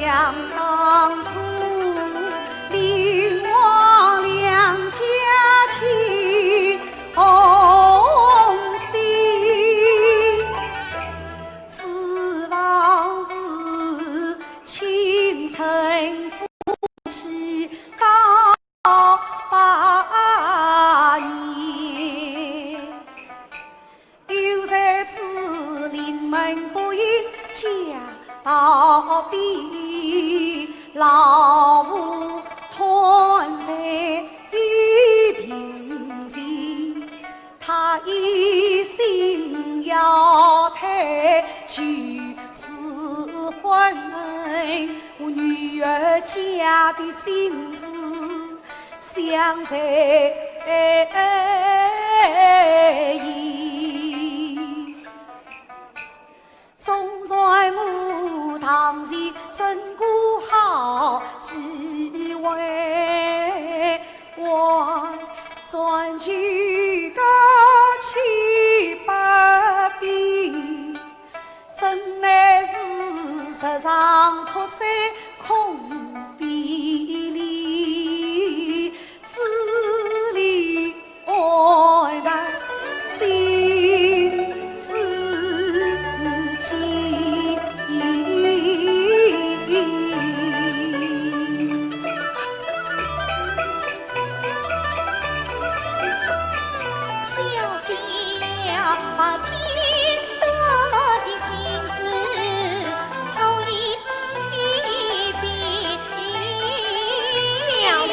想当初，令我两家亲红喜，此往事青春夫妻告8年，又在此临门不应家道别，老母团在一平前，他一心要退去是婚姻，我女儿家的心事想在意，总在母堂前真顾好，只为我转去高起不必，真乃是世上托山空飞离，字里爱的心思记。小姐把天得的心思头一遍，小姐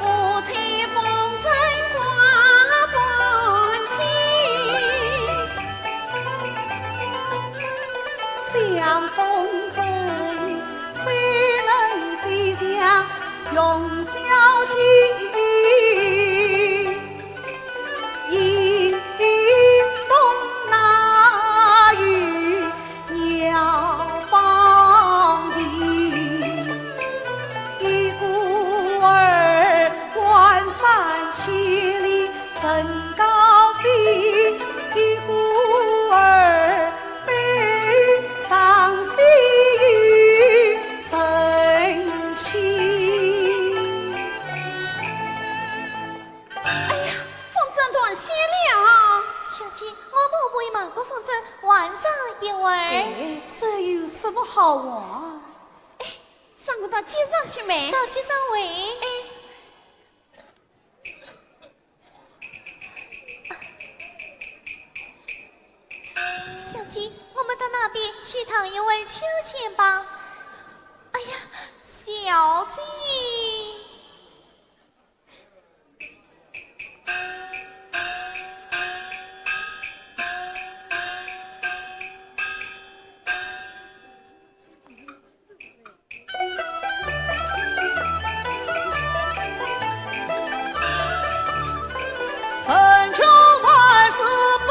我才风筝挂半天，像风筝虽能飞翔永小径，迎东那与鸟放飞，一孤儿万山千里身高飞，一孤儿背上细雨深情。哎呀，风筝断线了！小姐，我不会忙过风筝，晚上一会儿。哎，这有什么好玩？上我到街上去买。早些上位。小姐，我们到那边去趟一位秋千吧。哎呀，小姐。神州万事不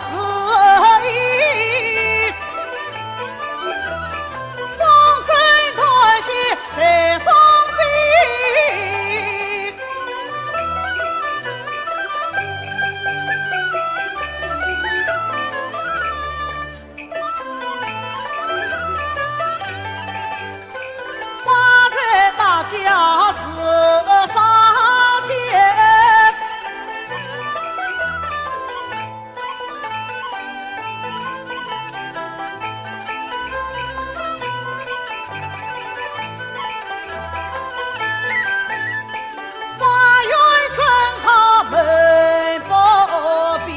是意，风筝断线随风飞。花在大家是上街。花园正好门不闭，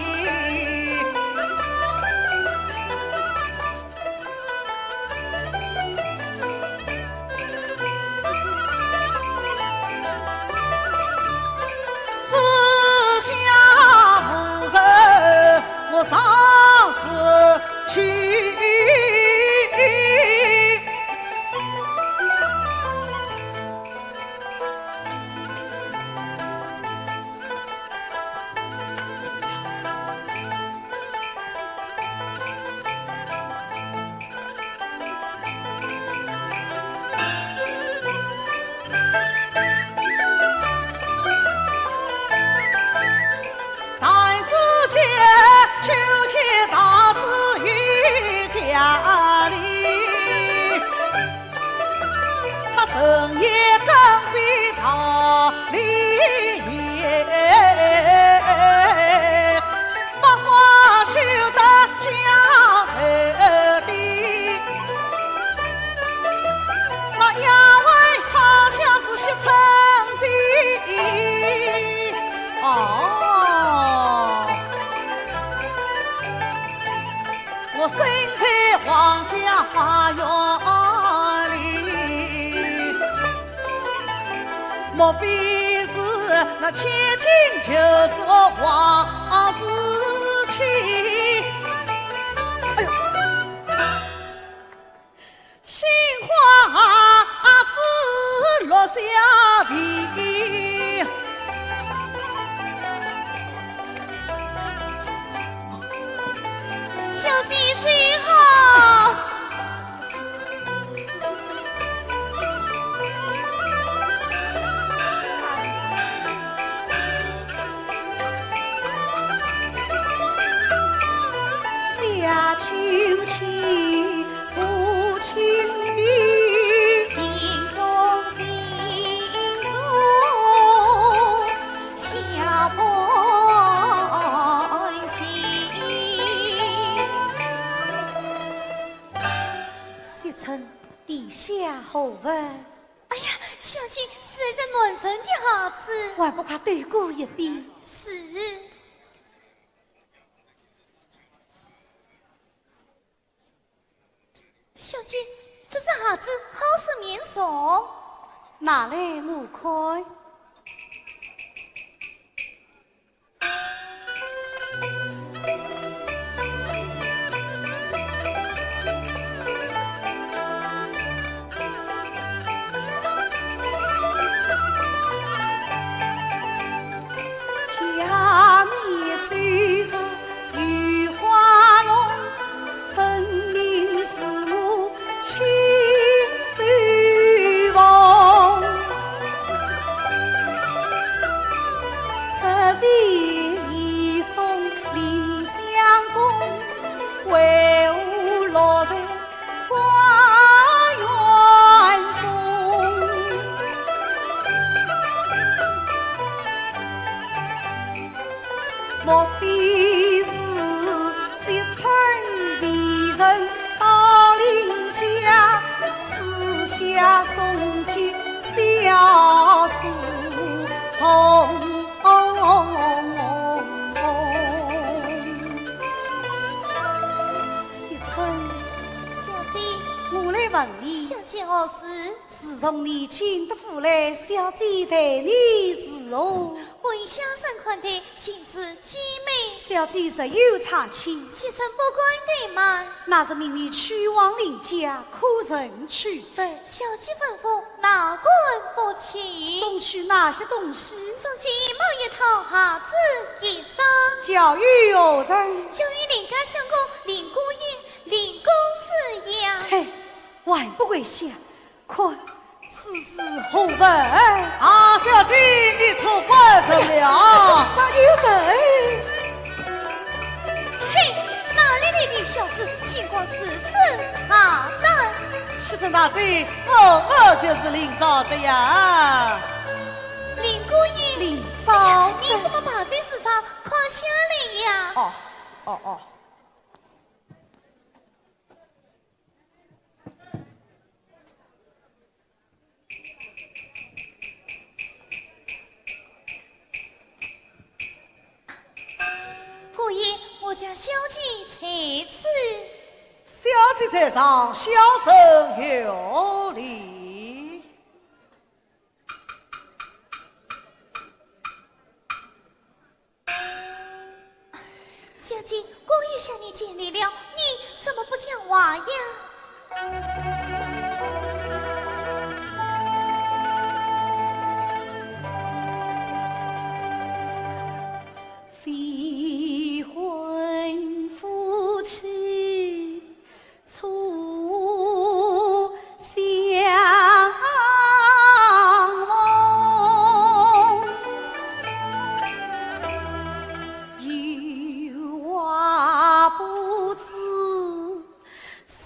我身在皇家花园里，莫非是那千金就是我王思妻？哎呦，杏花枝落下地，小姐最好。下秋千不轻易，庭中新书下半旗。谢臣地下何问？哎呀，小姐实在是暖神的孩子。还不快对过一遍？是。小姐，这只孩子好似面熟。拿来我看。家面虽上雨花浓，分明是我亲手缝。十年一送林相公，为我落在花园中。莫非是惜春为人到邻家，私下送进小书红？惜春，小姐，我来问你，小姐何事？自从你进得府来，小姐待你如何？为乡绅款待，情是极美。小姐实有长情，西城不管怠慢，那是命你去往邻家，可曾取得？小姐吩咐哪管不去？送去哪些东西？送去某一套鞋子衣裳，教育何人？就与邻家相公林姑爷、林公子一样。切，还不跪下！看此事何问？啊，小姐，你错怪什了？哪有人？切，哪里来的小子，经过4次好的。西城大贼，我就是林兆的呀。林姑爷，林昭你怎么把这事上夸下来呀？哦。姑爷，我家小姐在此。小姐在上，小生有礼。小姐，姑爷向你见礼了，你怎么不讲话呀？非婚夫妻初相逢，有话不知诉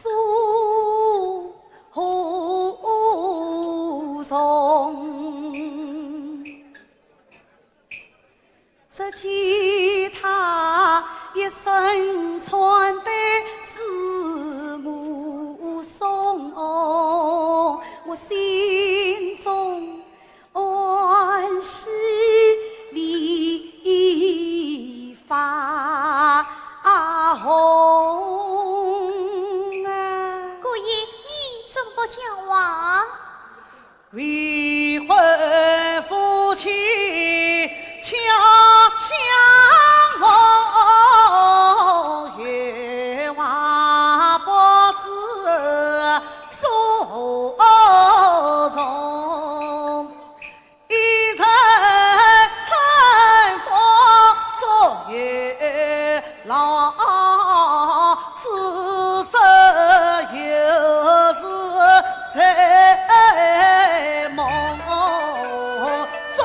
讲话？未婚夫妻恰相逢，月娃不知所踪。一层层风昨夜老，此生又是在梦中。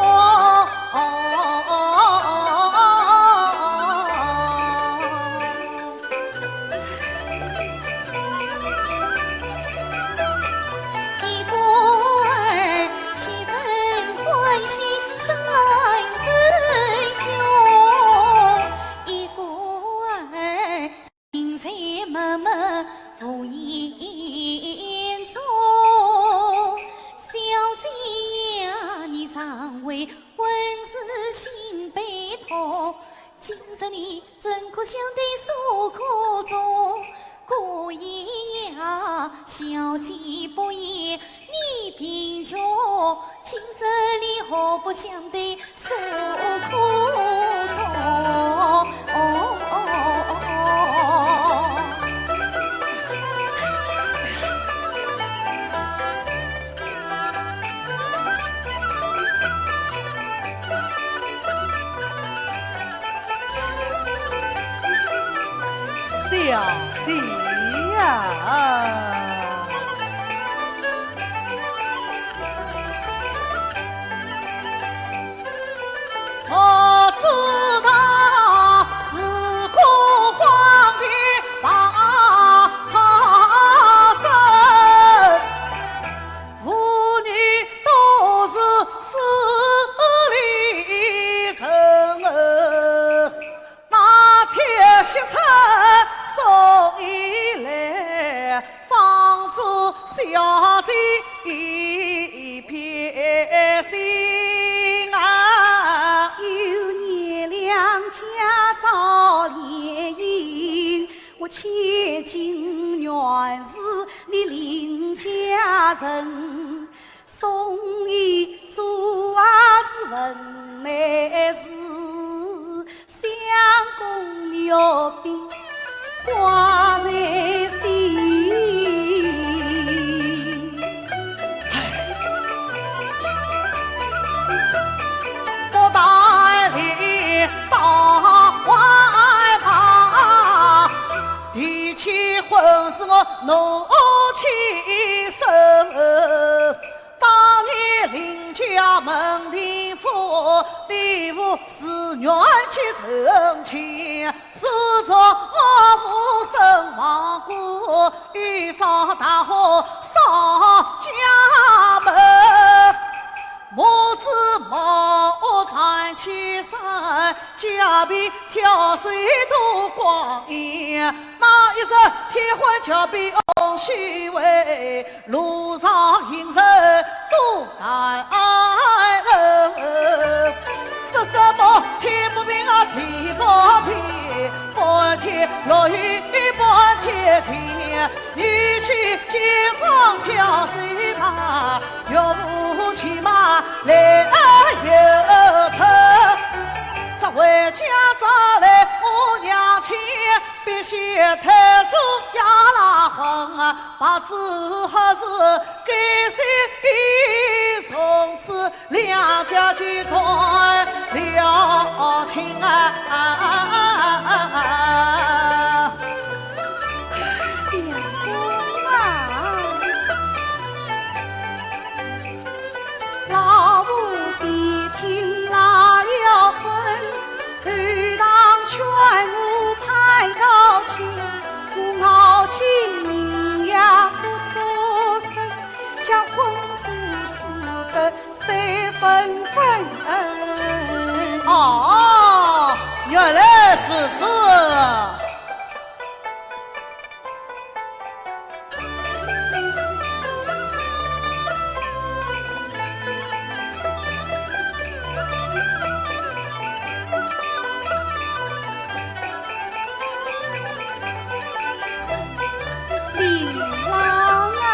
一个儿七分欢喜三分愁，一个儿青菜闷闷无言中。小姐呀，你常为婚事心悲痛，今日你怎可想对诉苦衷？过夜呀，小姐不言你贫穷，今日你何不想对诉苦衷？小姐呀，我知道是孤荒的大草生，妇女都是死里生儿，那天西城送一来，房子小姐一片心啊。有年两家早联姻，我千金原是你邻家人，送一祝啊是文乃是相公有病挂在心。不带你到外旁，提起婚事我怒气生。当年邻家门庭妇，地妇是冤气成亲，是着无声亡故，遇着大火烧家门。母子谋产起山，家比跳水渡光阴。那一声天婚脚比翁虚伪，路上行人都难人。说什么天不平啊地不平，半天落雨半天晴，雨去金黄飘水旁，岳母骑马来又乘。他回家早来我娘亲，必须抬手压拉婚，把子好事给谁？从此两家就断了情啊！相公啊，老夫细听拉了婚，后堂劝我攀高亲，我傲气人也不作声，将婚事撕得三分分。哦，原来是这。林郎啊，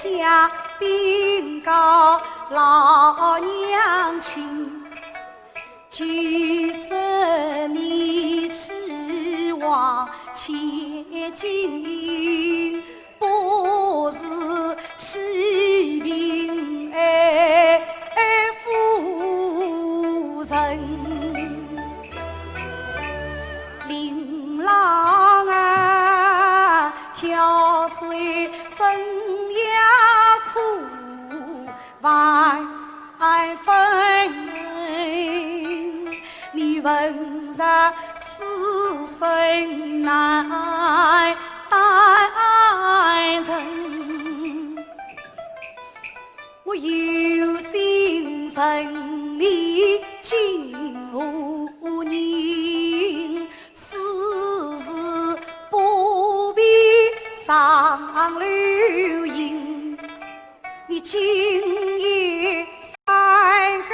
家禀告老娘亲，90年期望千金，不是欺贫夫人。琳琅啊，挑水生呀苦，万分你问着死生难担人，我有心认你今无人，此事不必上流言。你今夜三更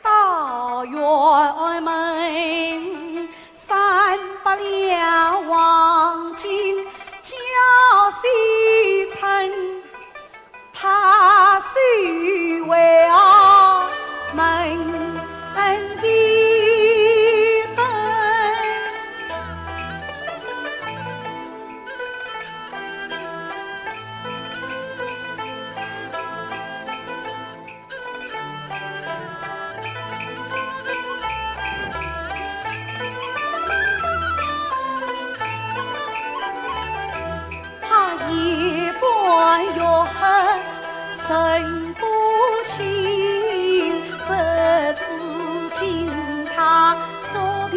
到辕门，300两黄金交西城，怕谁为门前灯。怕夜半月黑神不清，这次警察作凭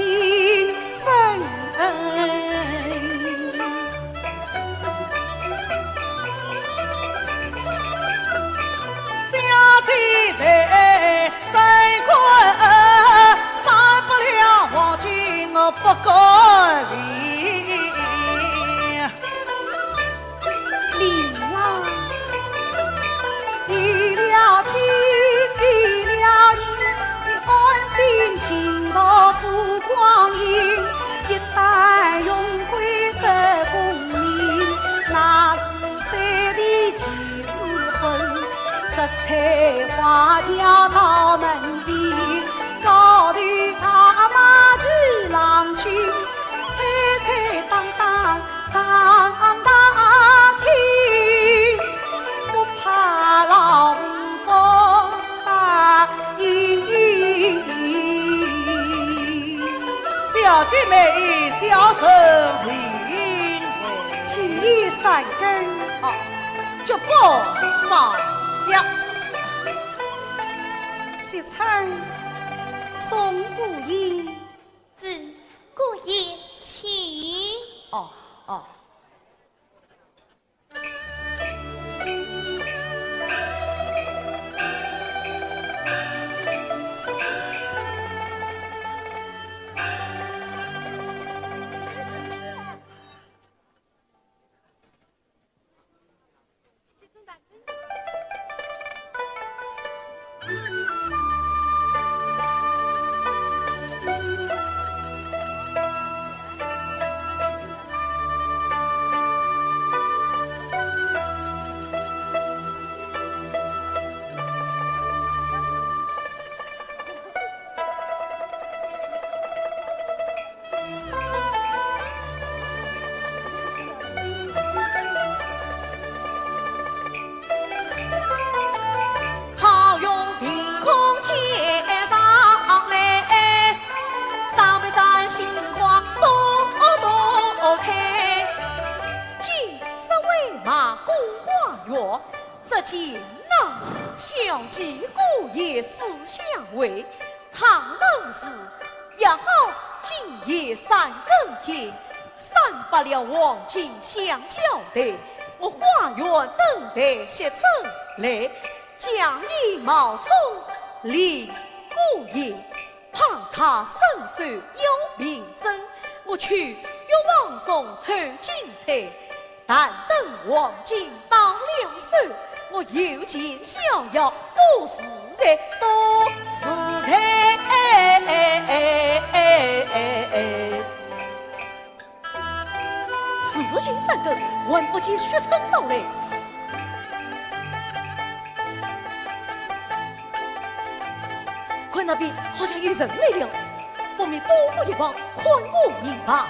证。小姐来三困，300两黄金我不敢领。琳琅离了情，离了人，你安心情到度光阴。一旦荣归得功名，那是在地几时分？这菜花轿到门前，高头阿妈骑郎君，彩彩当当上大厅，不怕老公答应。小姐妹小生平，请你三更就不上呀。西城送姑爷。子姑爷请。哦哦。见那小姐姑爷思相会，倘能是也好，今夜三更天，300两黄金相交代，我花园等待写出来，将你冒充李姑爷，怕他身手有名证，我去药房中偷金钗，但等黄金到了手，我有钱逍遥，都是在，都是在。事情三更，还不见学成到来。门那边好像有人来了，我们多过一帮，宽过明白。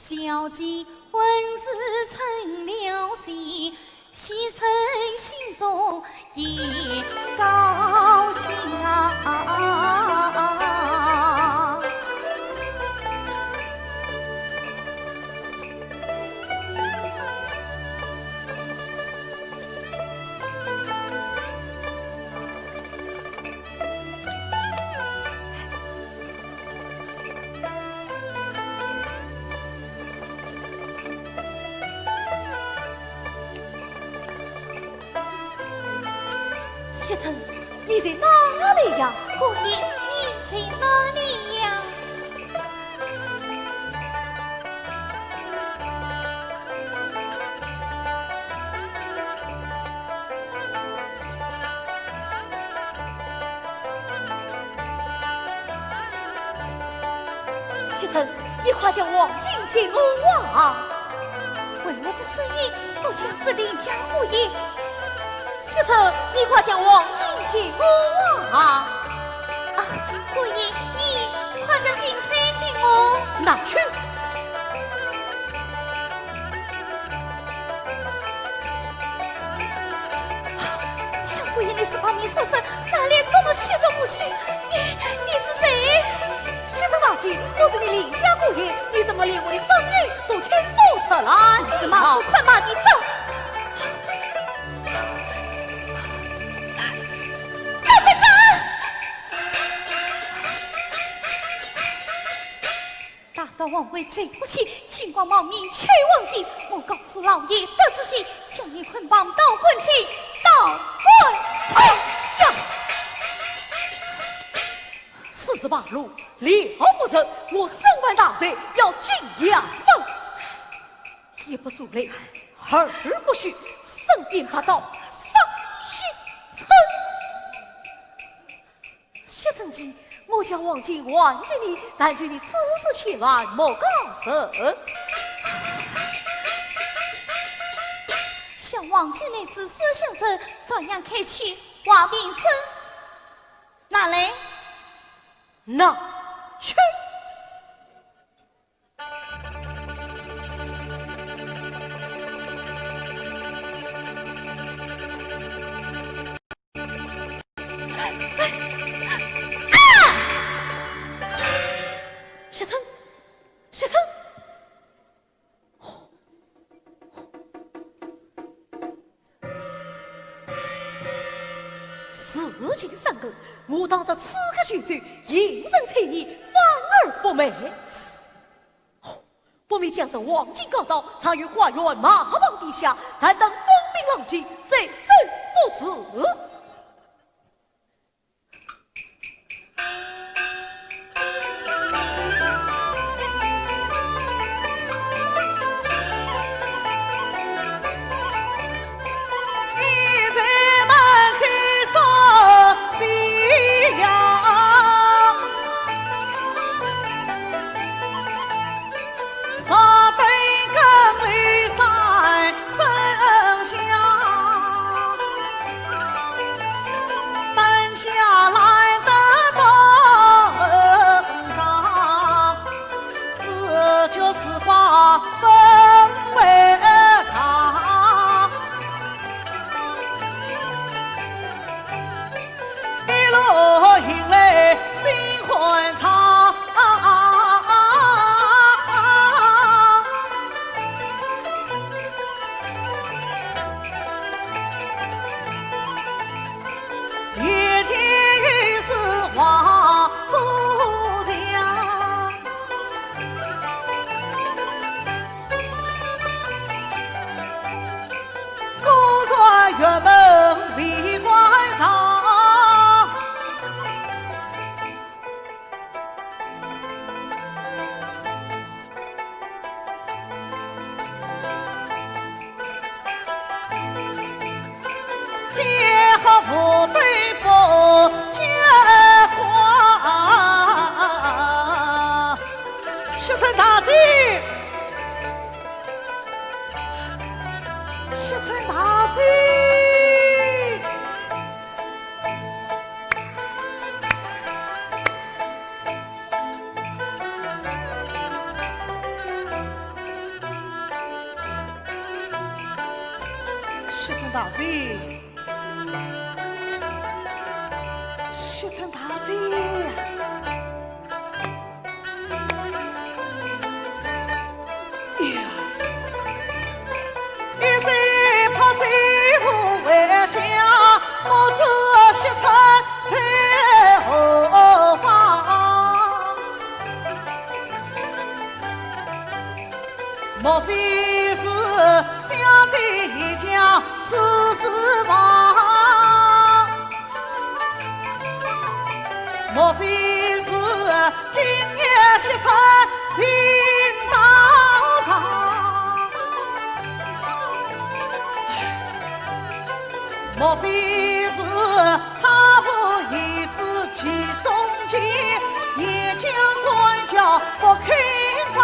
小鸡婚事成了喜，喜成心中也高兴啊！西城，你在哪里呀？姑爷，你在哪里呀？西城，你快将王进接我啊！为我这声音不像是邻家姑爷。西城，你快将王进接我啊！啊，姑爷，你快将金钗进我拿去。小姑爷，你是旁边书生，哪里这么虚的不虚？你是谁？西城大姐，我是你邻家姑爷，你怎么连我的声音都听不出来？你是马虎，快马你走！王位对不起，情况冒名却忘记。我告诉老爷得知信，将你捆绑到滚梯，到滚梯呀！此事败露，了不成！我身犯大罪，要进衙门。一不数雷，二不许，身边八道，上西村。谢成吉。我将王进还给你，但求你此事千万莫告人。想王进那是思想着转样开去，王炳生哪来？拿去。西城，西城，事情三个，我当着此个选择，应人才艺，反而不美。我们将这王进告到，藏于花园马棚底下，但等风平浪静，再走不辞。西城大贼，西城大贼。西城大贼，西城大贼，呀！一再怕谁不为下，莫知西城在后方。莫非是相贼一家？此事亡，莫非是今夜西城兵当上？莫非是他父一子其中间，也将官家不肯放？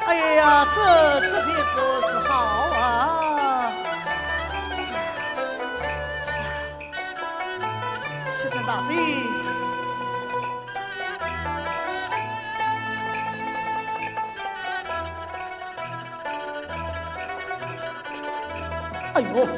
哎呀，这批说是好啊！西城大贼，哎呦！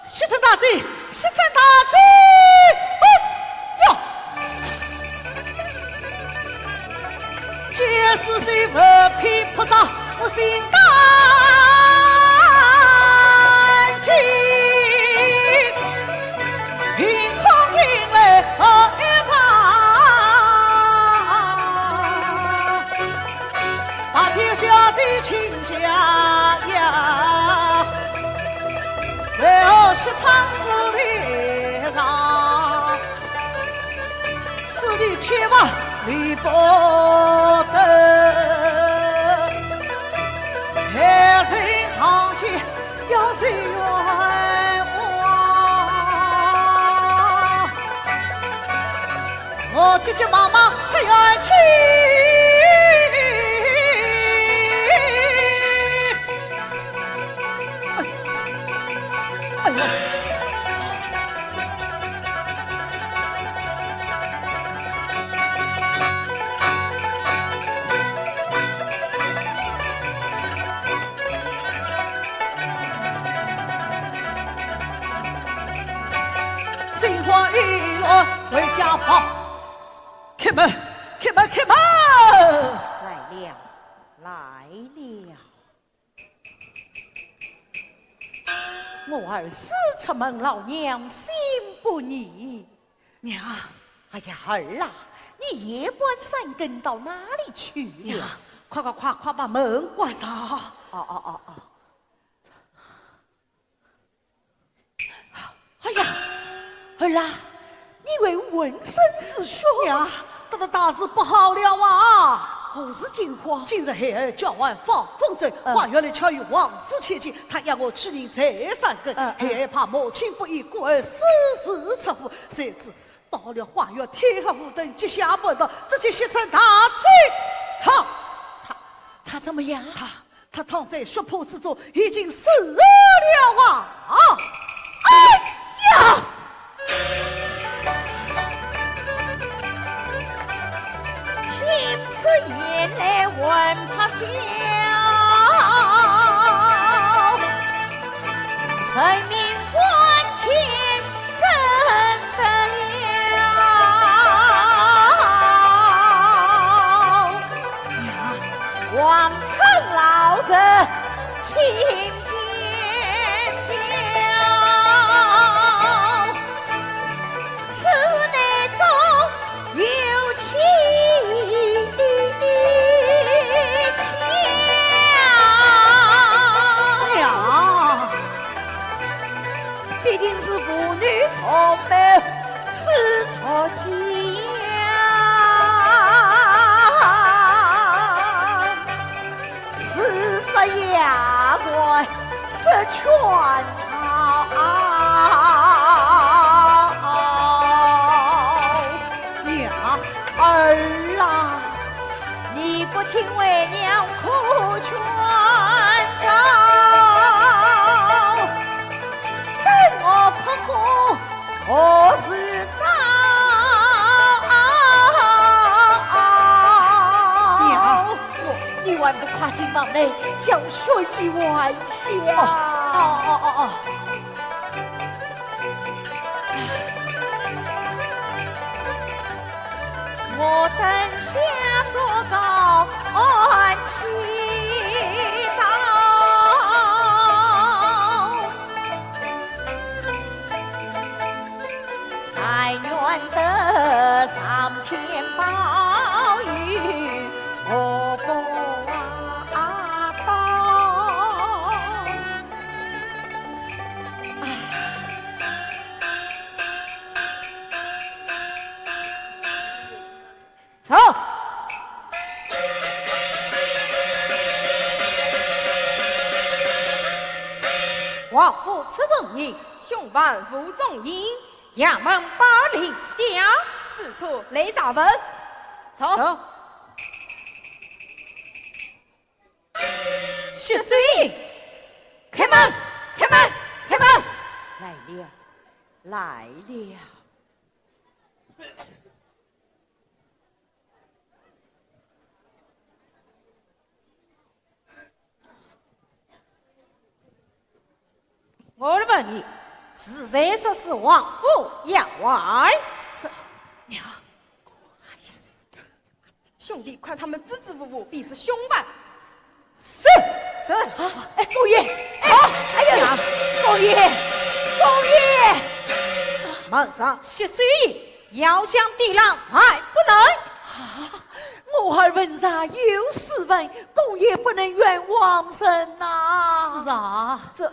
西城大贼，西城大贼！哟，皆是谁不配菩萨，我心胆惊，凭空因为一场，把天下贼倾下呀！为何西昌死地上，此地千万离不得。海神长剑要谁冤枉？我急急忙忙出远去。心慌意乱回家跑，开门，开门，开门！来了，来了。我儿私出门，老娘心不宁。娘，哎呀，儿啊，你夜半三更到哪里去娘了？，快把门关上！哦。哎呀，儿啊，你为闻声是说娘，这大事不好了啊！何事惊慌？今日孩儿叫完放风筝，花园里巧遇王氏千金，他要我去认再三更，孩儿怕母亲不依，故而私自出府。谁知到了花园，天黑无灯，急下不到，只见西城大贼，他怎么样？他躺在血泊之中，已经死了啊！哎呀！天赐眼来问他笑，生命万天真得了，望苍老者心坚定，此内中有情。万不跨进房内，将睡意晚下。哦，我等下做高安祈祷，但愿得上天保佑我公道。走。王府此正营，兄伴负重营，衙门把令下，四处雷闸门。走。血水营，开门，开门，开门！来了，来了。我的问你，是谁说是王府要外？这娘，兄弟，看他们支支吾吾，必是凶伴。是。哎，公爷，好，还有哪？公爷，门上血水印，要想抵挡还不能。我儿问啥有事问，公爷不能冤枉神呐。是啊，这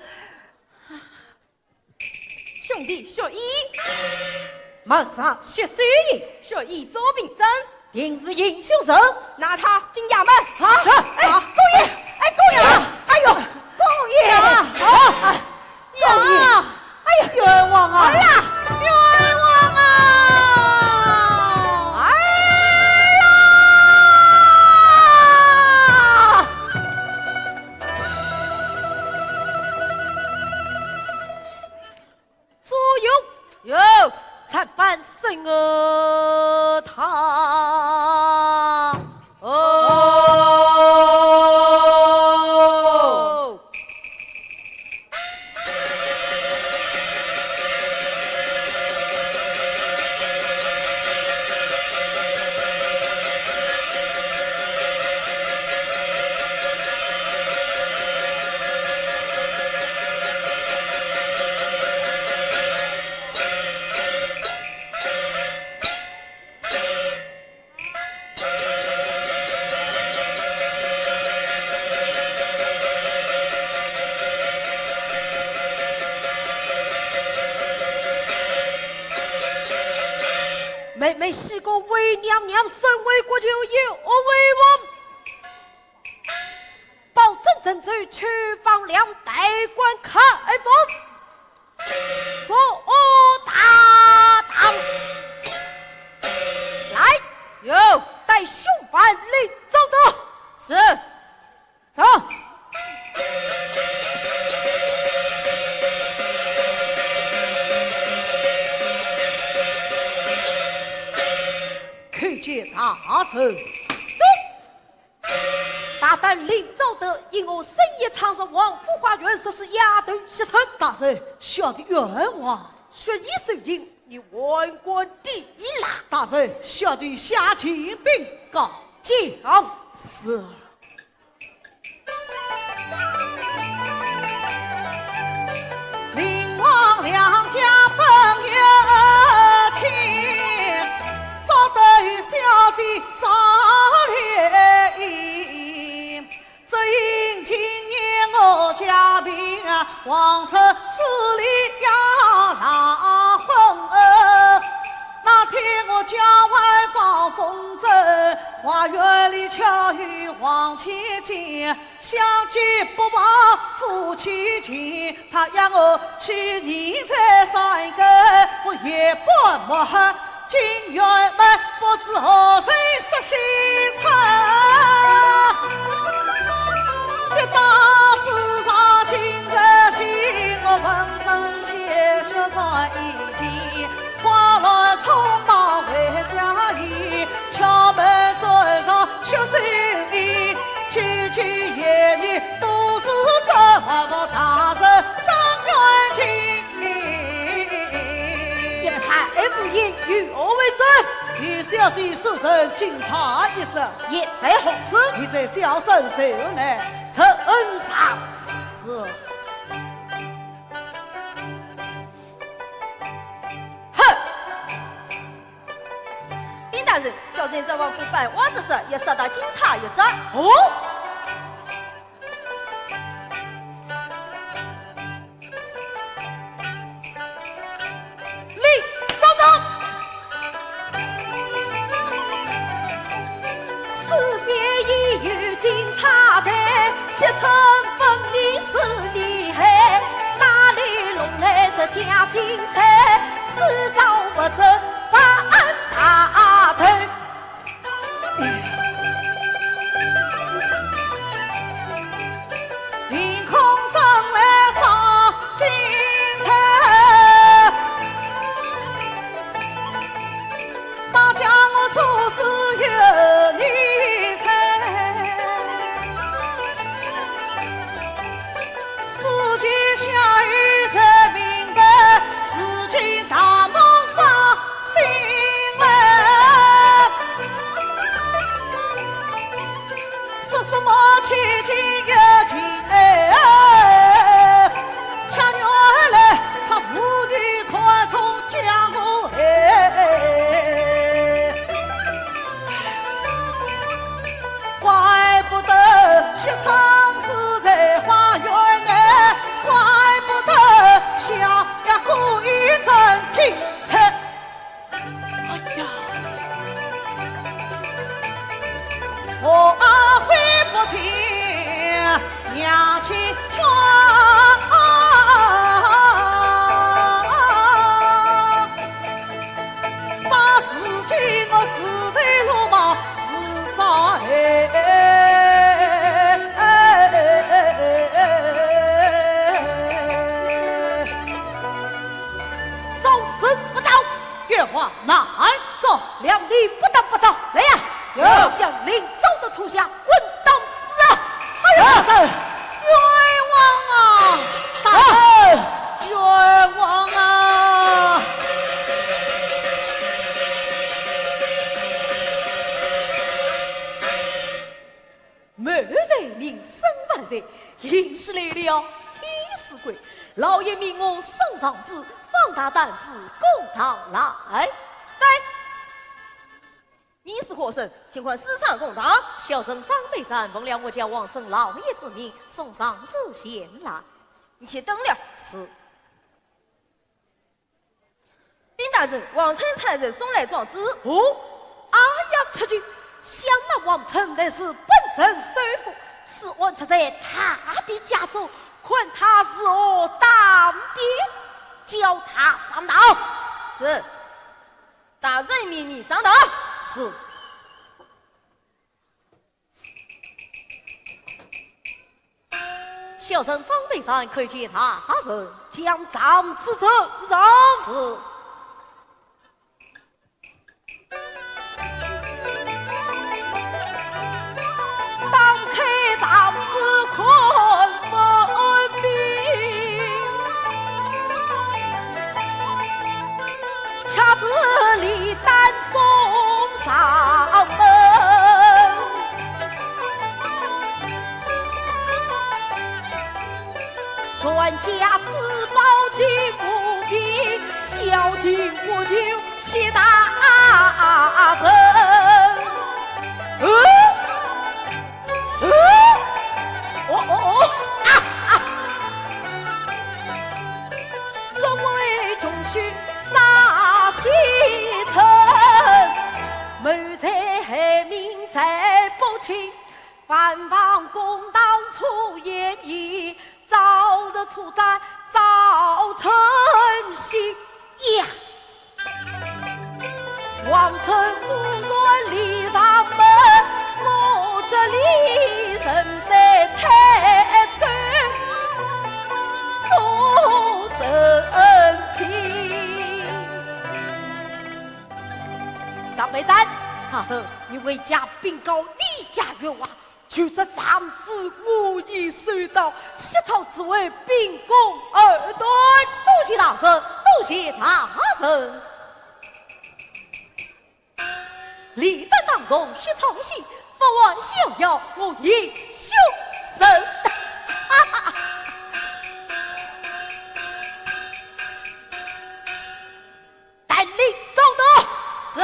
兄弟，血衣，门上血水印，血衣左并针，定是英雄人。拿他进衙门。好，哎，公爷，哎，公爷，哎呦，公爷，好，娘，哎呀，冤枉啊！哎呀，冤枉啊！哎呀！左右有参办审儿堂。妹妹是个为娘娘，身为国舅有为我，保证正罪去放粮，代官开封，说大堂来，有带凶犯领走的，是，走。看见大圣，大胆领走的，因我深夜藏入王府花园，说是亚头西城。大圣，小的冤枉。说一声应，你万官第一啦！大圣，小的下请禀告。讲是。灵王两家本有情，早得小姐早联姻。只因今年我家贫，王城势力要拿婚儿。那天我家外放风筝，花园里巧遇王千金，相见不忘夫妻情。他让我去你再上一个，我也不抹黑。金玉门不知何人识心肠，这大世上今日心，我浑身鲜血穿衣襟。花来匆忙回家里，敲门桌上血水印，句言与我为证。与小姐手上仅差一则，也在何此？你在小生手内，臣上是。哼！禀大人，小人在王府办瓦子时，也杀到警察一则。哦。家精彩，私造不正，把案打成。凌空正来上精彩，大家我做事有理财，书记下雨才明白，事情大梦发心来，说什么千金有情哎，恰原来他妇女传统江湖哎，怪不得西窗是在花园哎，怪不得小呀故意真精彩。哎呀，我会不听娘亲劝，大事情我死对路嘛死在走神不走，越往南走，两地不得不走。来呀！要将临走的土下滚刀死啊！大人，冤枉啊！大人，冤枉啊！万岁命生万岁，应是来了天使鬼，老爷命我送长子放大胆子公堂来。你是何人？请唤司上公堂。小生张美赞奉了我家王承老爷之命，送上子前来。你且等了。是。禀大人，王承差人送来状纸。哦，阿阳出去，想那王承乃是本城首富，此案出在他的家中，看他是我当爹，叫他上道。是。大人命你上道。是。小生张美赞可见他人将长子呈上。是。当开长子看分明，恰似李丹送上门，专家自保金不平，小金不就谢大人。这位忠婿杀西城，谋财民财不清，反帮公党出言义，早日处斩早成心呀！王承无论离上门，我这里人在太真，做神情。张美赞，他说你为家禀告李家冤枉，据这长子无意受到，西朝之位秉公而对。多谢大圣，多谢大圣。立德当中须从心，法外逍遥，我英雄神。带领走的是。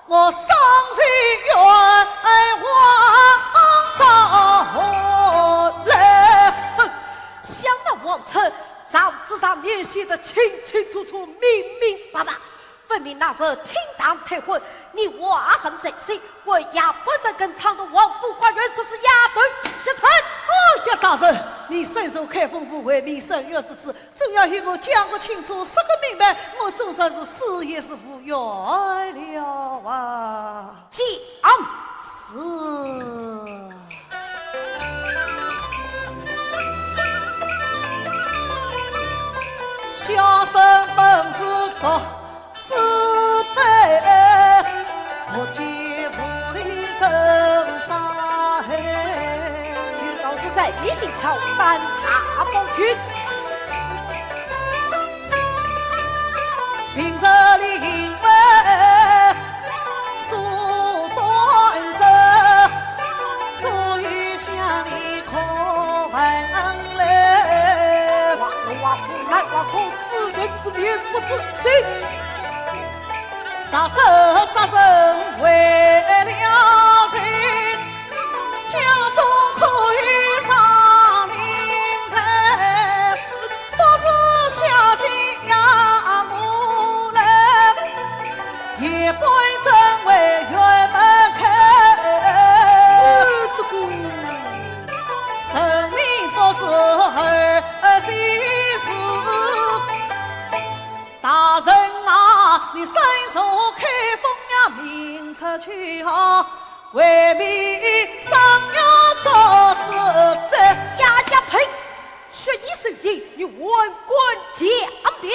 我生是冤枉遭来，想到王臣诏子上面写的清清楚楚、明明白白，分明那是听当退婚。你挖恨在心，我也不能跟常州王府官员实施压对实臣。叶大人，你伸手开封府为民生约之子，总要与我讲个清楚，说个明白，我总算是死也是无怨了啊！讲是。小生本是读四辈，我见无力争上海。遇到是在一心桥三塔风云，平日里因为苏端正，终于向你叩问来。挖苦难挖苦，此人之面不知心。杀人为了情，家中可以藏人才，不是小姐呀我来，也不真为院门开。生命不是儿戏事，大人啊，你伸手开封呀，明出去啊，为民上要做职责。呀呀呸！学艺受益，你文官将兵，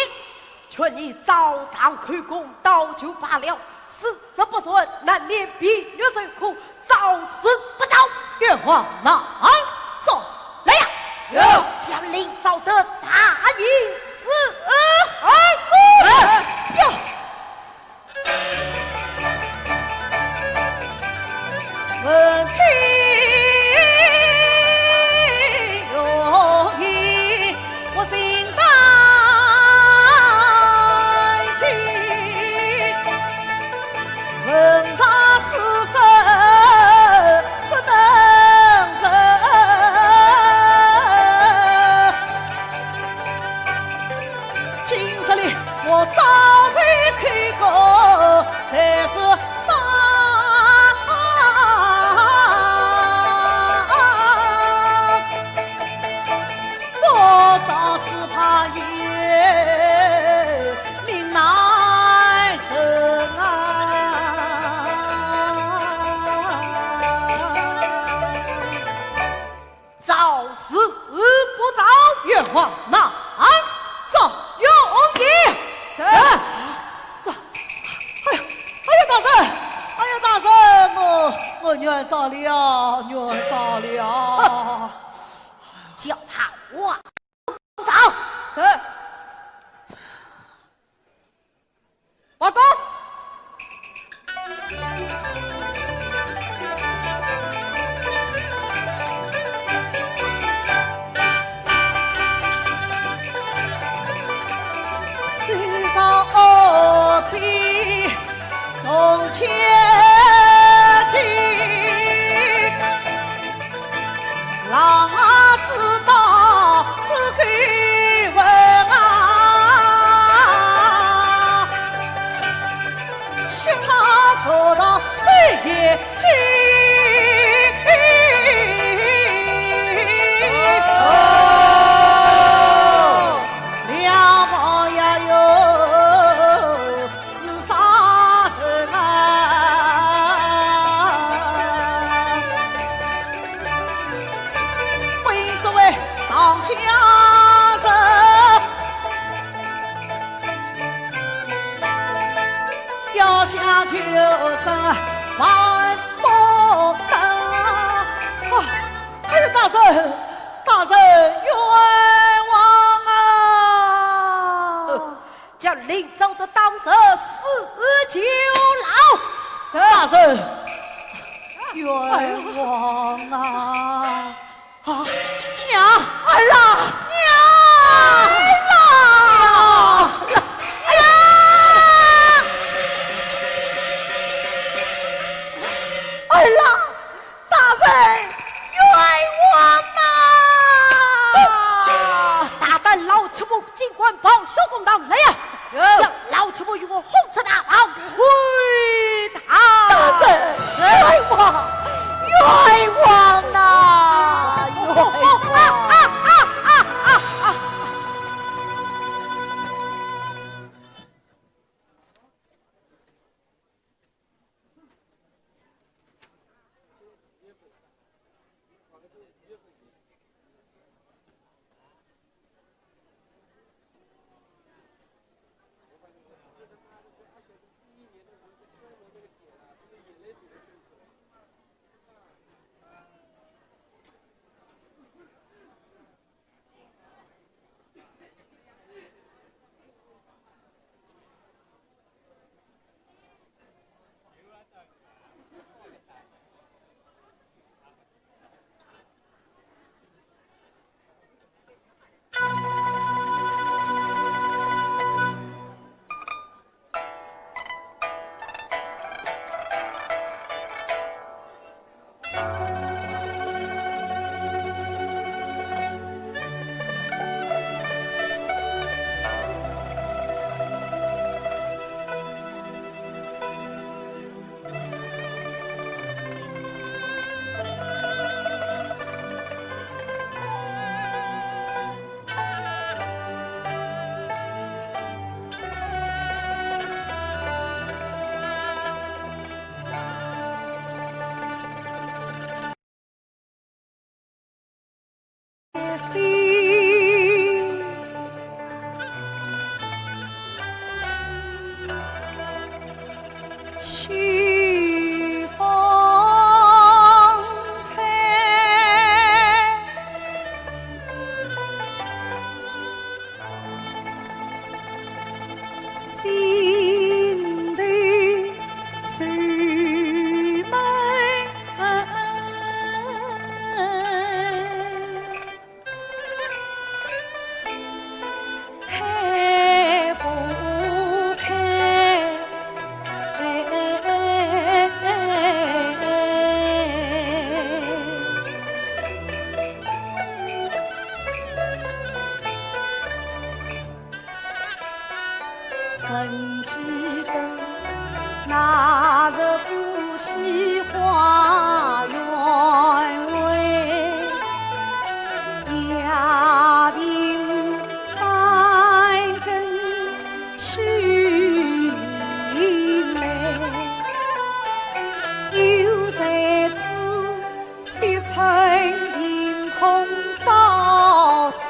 劝你早上开工，倒就罢了。事不顺，难免避虐受苦，早死不早。愿往哪走？来呀！有将领早得大营哟，问题容易，我心担惊，问啥事实只能忍。今日里我早晨开过，才是上。我早只怕也命难生啊！早死不早，愿往哪走？用计。走！哎呀，大人！哎呀，大人！我女儿着了，女儿着了！叫他往上。是。报告。场受到岁月惊。下就生万莫等。哎呀，大圣，大圣冤枉啊！叫临走的当时死囚牢。大圣，冤枉啊！啊，娘儿啊，娘儿啊！儿啊，大圣冤枉啊！大胆老七母尽管报小公道来呀！向老七母与我红色大王回答。大圣冤枉，冤枉啊！冤枉！曾记得那日不喜花园外，压定三更去迎来，又在此西城凭空照杀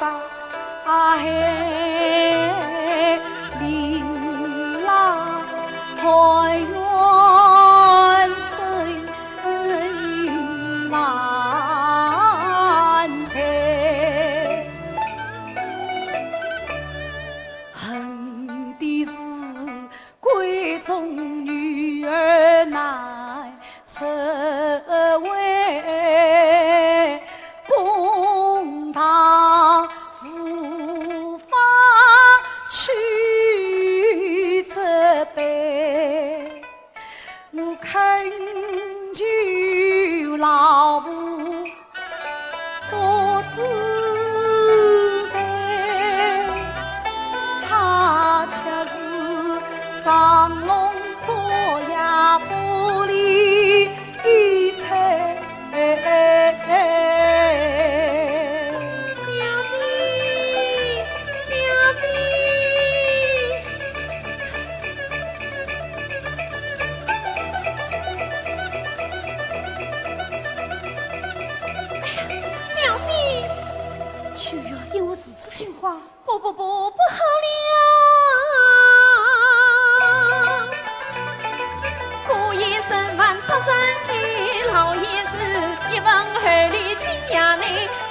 海。开元生万载，恨的是闺中女儿难成为公堂无法去责备。我恳求老父做自在，他却是上龙作妖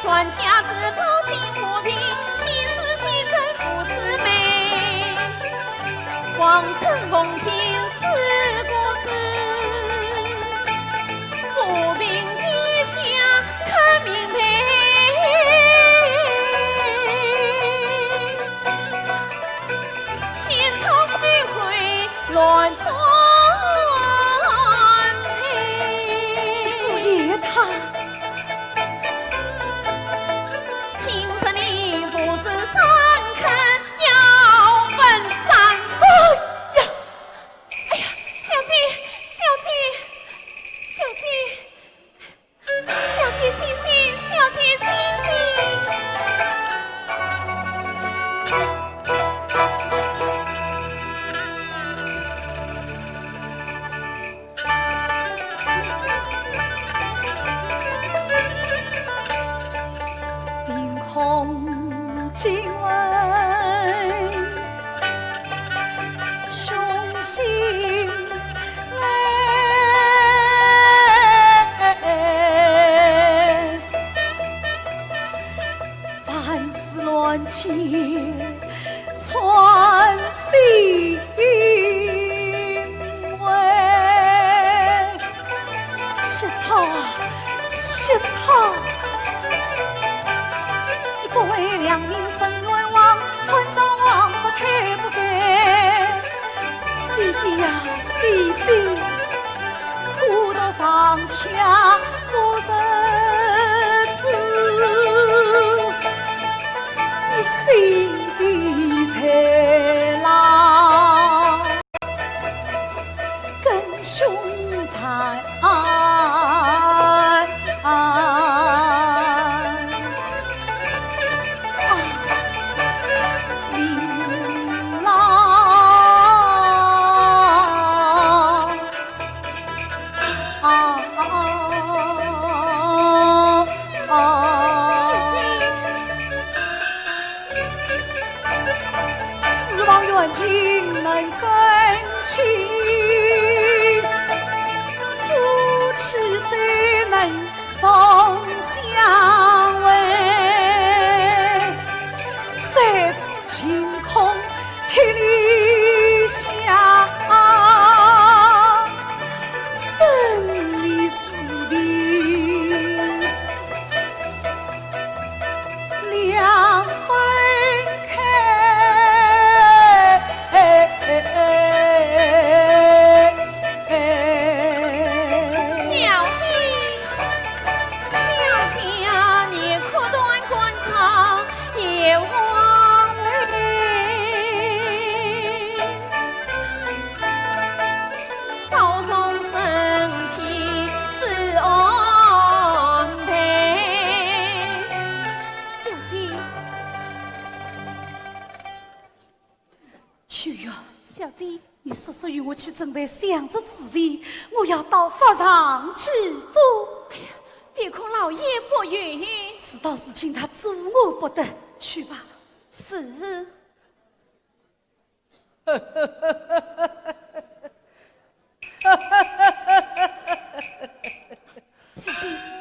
传家之宝金无比，西施西征父慈美，皇城凤金是故事，不平地下看明白。先朝谁会乱团结？不也他。青森林不是山坑要分散。哎呀，小姐，小姐，小姐，小姐醒醒，小姐醒醒！凭空惊问雄心凡此乱结传心为血草啊血草，你不为良民生冤枉，团长王法太不该。弟弟呀弟弟，苦到上下不认字，你心比豺狼更凶残。琳琅指望远近能生情，夫妻怎能同相慰？三次晴空霹雳下，生离死别两分小姐啊，你可断官场也枉为，保重身体是安排。小姐，去呀！小姐，你速速与我去准备相子之前，我要到法场祈福。别恐老爷不允。事到事情，他阻我不得。去吧。是。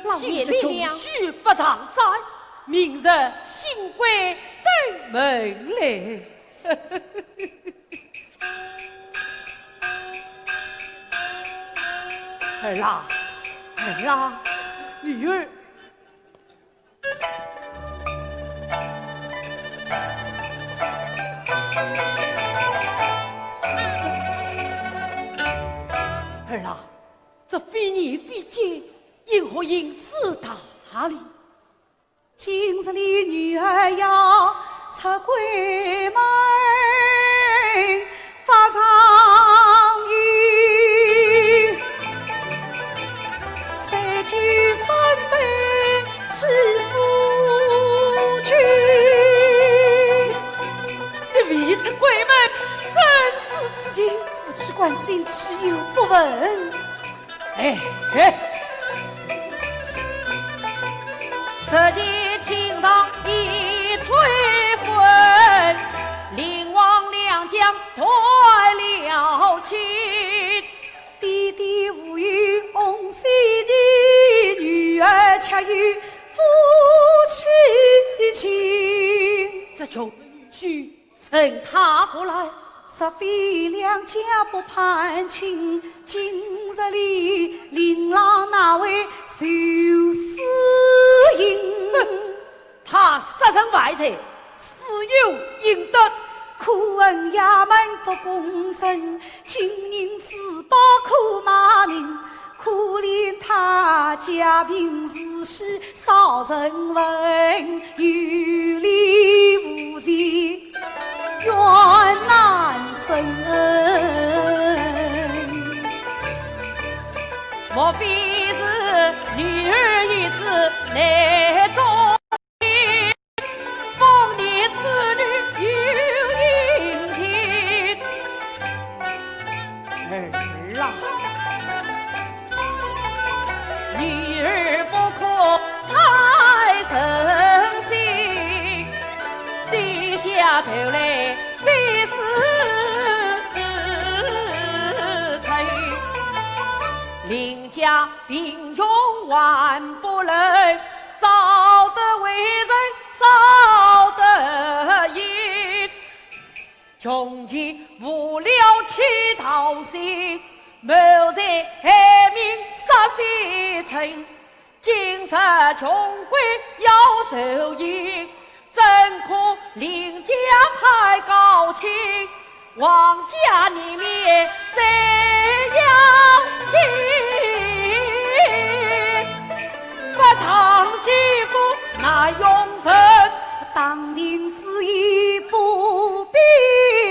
老爷今日力量终须不常在，明日新贵登门来。儿啦，儿啦，女儿。儿啦，这非你非姐，因何因此打理？今日里女儿要出闺门，发长衣，三去三杯是夫君。未出闺门，怎知之情？夫妻关心，岂有不闻？哎哎，这间清堂已退婚，灵王两将断了情。弟弟无与翁婿的女儿，恰与夫妻穷女婿生他何来？实非两家不攀亲，今日里琳琅那位受死刑。他杀人外贼，死有应得。可恨衙门不公正，金银自保可骂人。可怜他家贫如洗，少人闻，有理无钱，冤难伸。莫非是女儿一子来中意，封你子女有阴天？儿啊，女儿不可太生心，低下头来细思忖。邻家贫穷万不能，早得为人少得意。穷其无了乞讨心，谋财害命杀西城。今日穷鬼要受刑，怎可邻家派高亲？王家里面怎样进？不偿肌肤难永生，当庭之言不必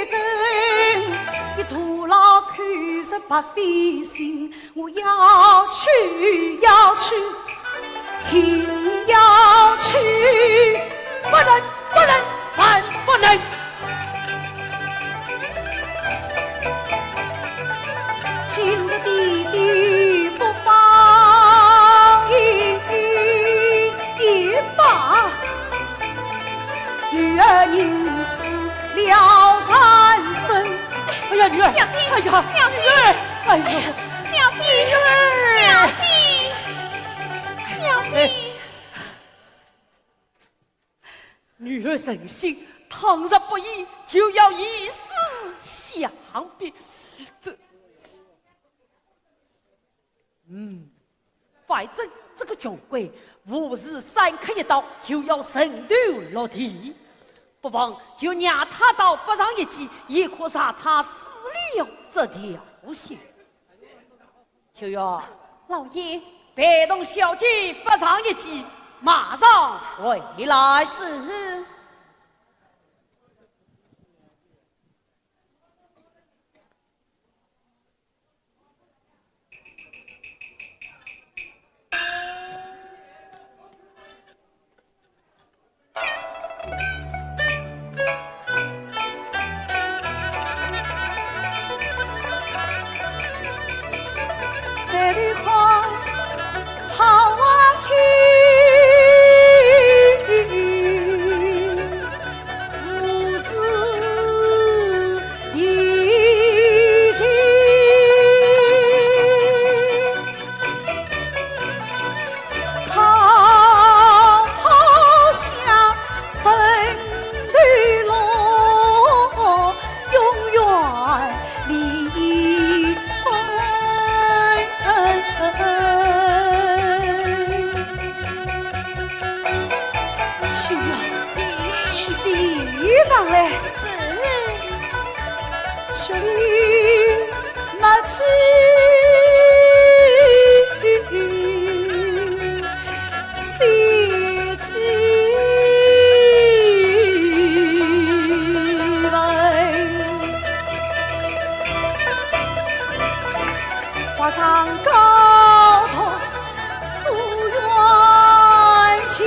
等，你徒劳看实不费心。我要去，要去，听要去，不能，不能，万不能！今日弟弟不放一把，女儿宁死了残生。哎呀，女儿！小鸡，哎呀，小鸡女儿！哎呦，小鸡，女儿！小鸡，女儿忍心，倘若不义，就要以死相逼。反正这个穷鬼无日三刻一刀，就要神头落地，不妨就让他刀发上一击，也可杀他死了这条心。秋月，老爷，别动小姐发上一击，马上回来。是。这绿花草啊青，不是一情。好好像神对龙，永远离分。去呀，去地上来，手里拿起写起来，画上高头诉冤情。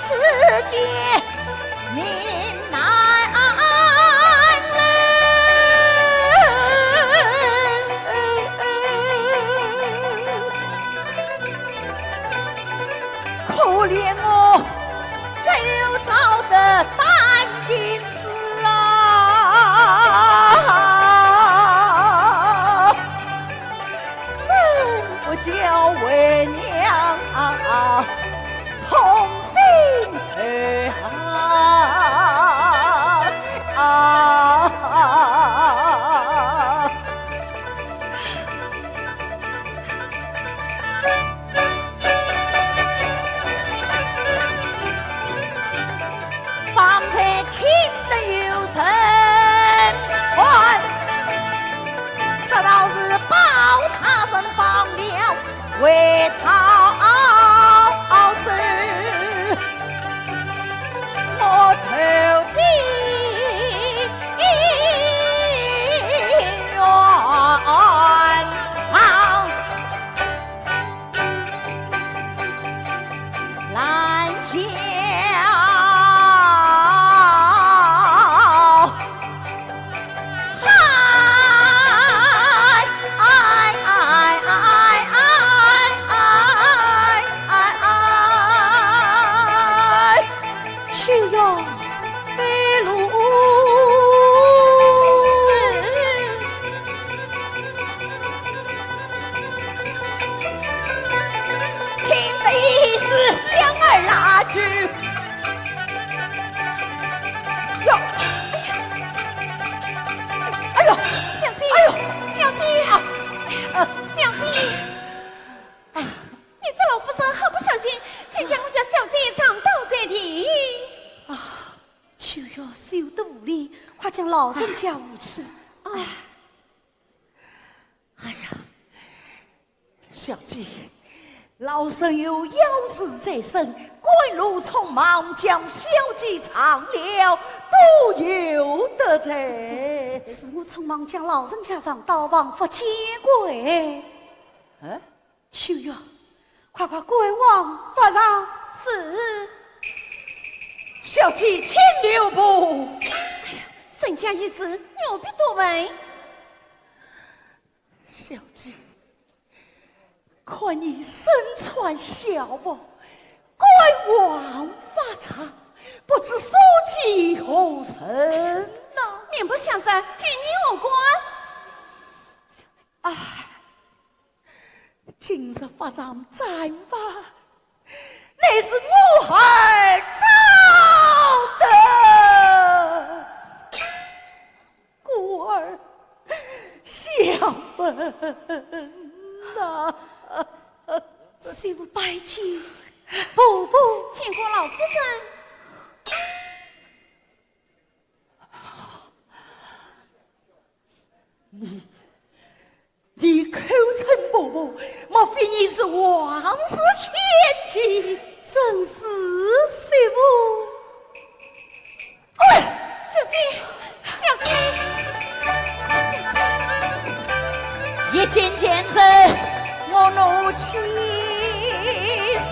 之间命难可怜我就找得单银子啊，真不叫为娘痛心儿方才听得有声传，说道是包他身放了为曹州，我投地原藏，蓝桥将老人家无耻！哎呀，小姐，老身有要事在身，归路匆忙，将小姐藏了，都由得在。是我匆忙将老人家上刀王府接轨。秋月，快归王府上。是。小姐，请留步。沈家一事，牛必多问。小姐，看你身穿孝袍，归王法场，不知所及何成呐？面不相识，与你有关。今日法场战罢，乃是我儿遭得。孤儿小恩呐，小百姓，不，见过老夫人。你口称伯伯，莫非你是王氏千金？正是媳妇。小姐。一见前生，我怒气生。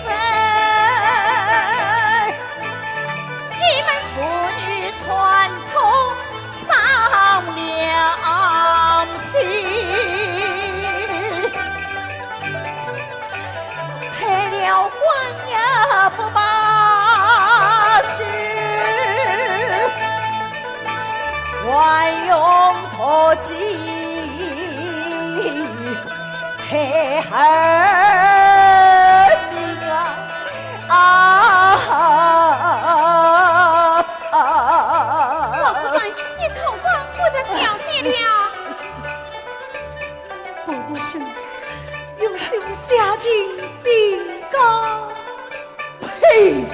你们妇女传统伤良心，赔了官也不罢休，万用托己。害儿命老夫人，你错怪我的小姐了。不是用手下进禀告。呸！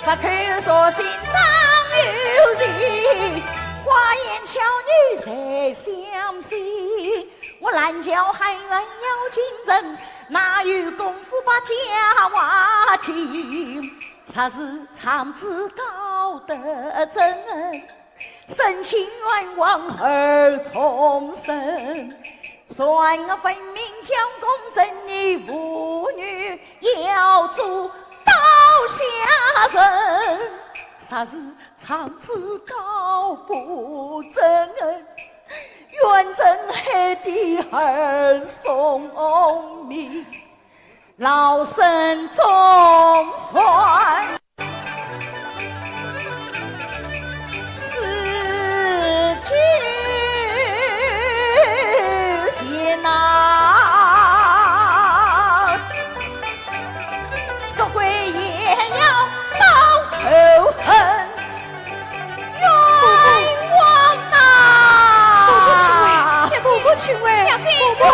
他口说心脏有人，花言巧语谁相信？我懒觉还愿要竞争，哪有功夫把家话听？啥是长子高得真，深情愿望儿重生。算我分明将公正的妇女要做刀下人，啥是长子高不正，远征海的儿送命，老身总算是君贤呐，做鬼也要报仇恨，冤枉呐！不去喂，小姐，不去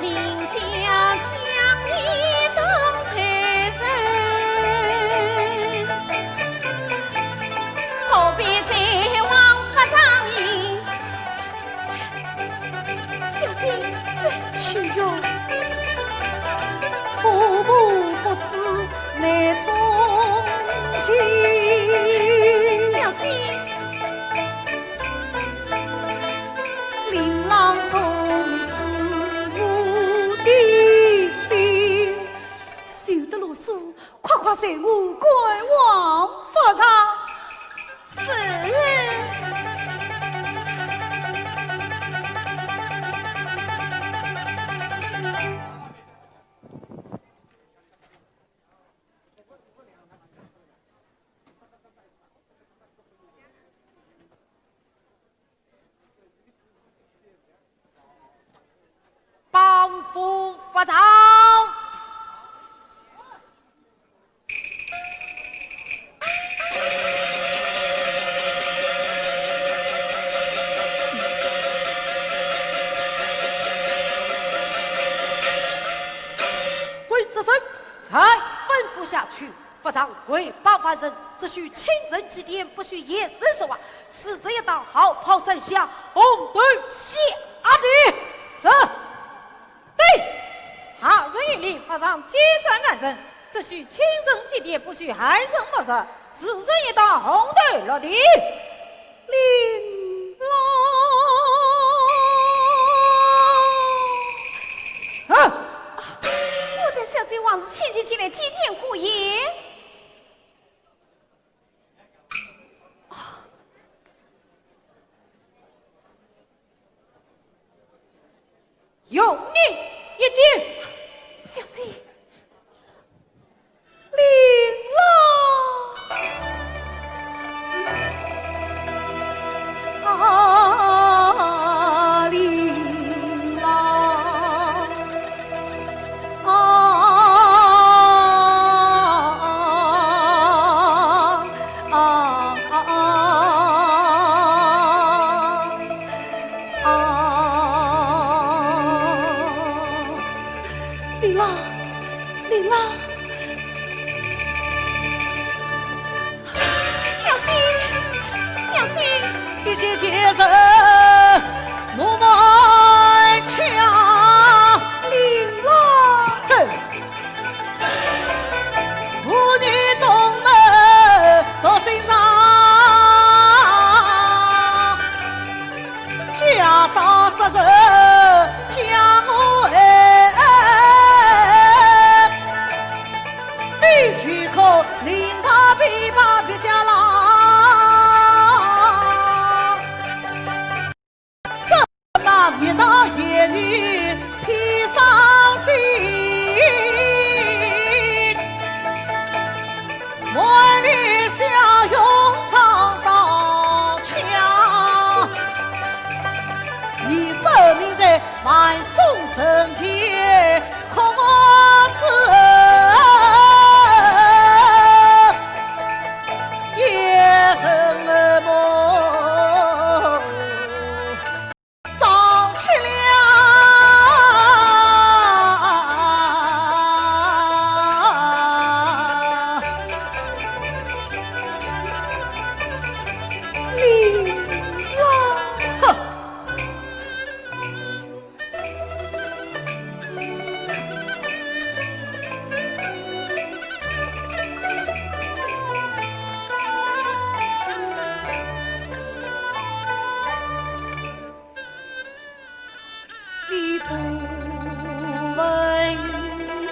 林家强一等财神，何必再往不仗义？小姐，去哟，步步不知内中情。小姐。琳琅种子我的心，受得啰嗦，快快随我归往佛上。是。帮扶佛长，鬼子身才吩咐下去。佛长为帮犯人，只需亲人祭奠，不许言人说话。死者一到，号炮声响，红灯下地。是。对，他人一令，法上接斩案人，只许亲人祭奠，不许害人莫杀。死人一到，红队落地。琳琅。我在小姐往日前前前来祭奠姑爷。有你一见，小姐，琳琅啊，琳琅琳琅，琳琅。小姐，小姐，一见结身，怒迈强，琳琅，妇女动门到心上，家大杀人，将我必须口令他琵琶别家郎，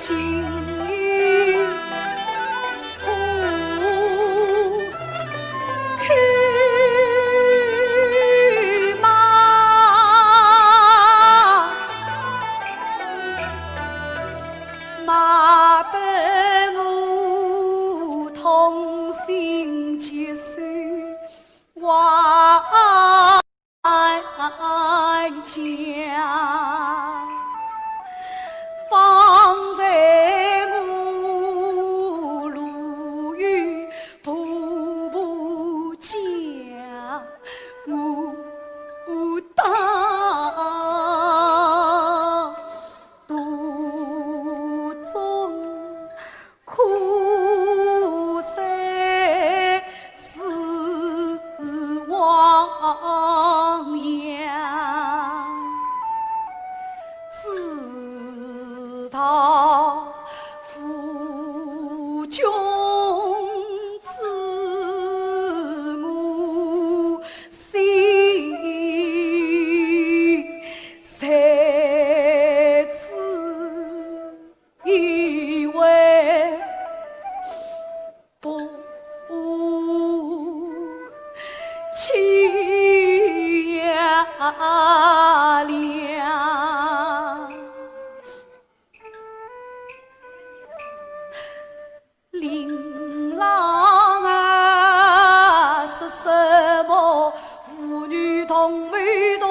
金玉铺去马，马得我同心结束万家。方在我路遇步步家，我当途中苦涩思汪洋。自讨夫君知我心，才知以为不弃呀了。琳琅啊，是什么妇女同门多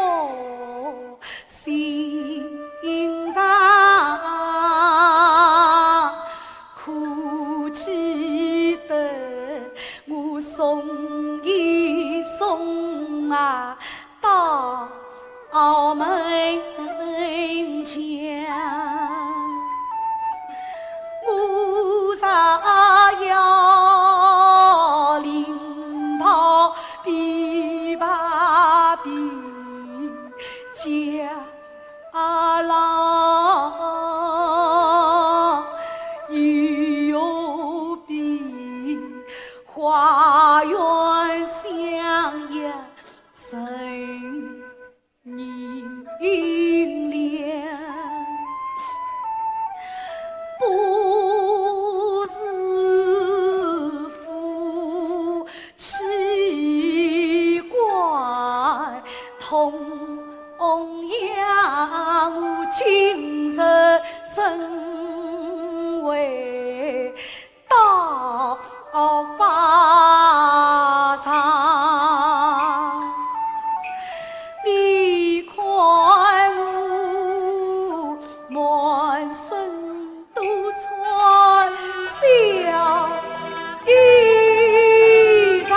心上，可记得我送一送啊到门前。我啥要领跑琵琶比家郎，又比花园香呀生人凉。不是夫妻关同样，我今日怎会到法场？你看我满身都穿小衣裳，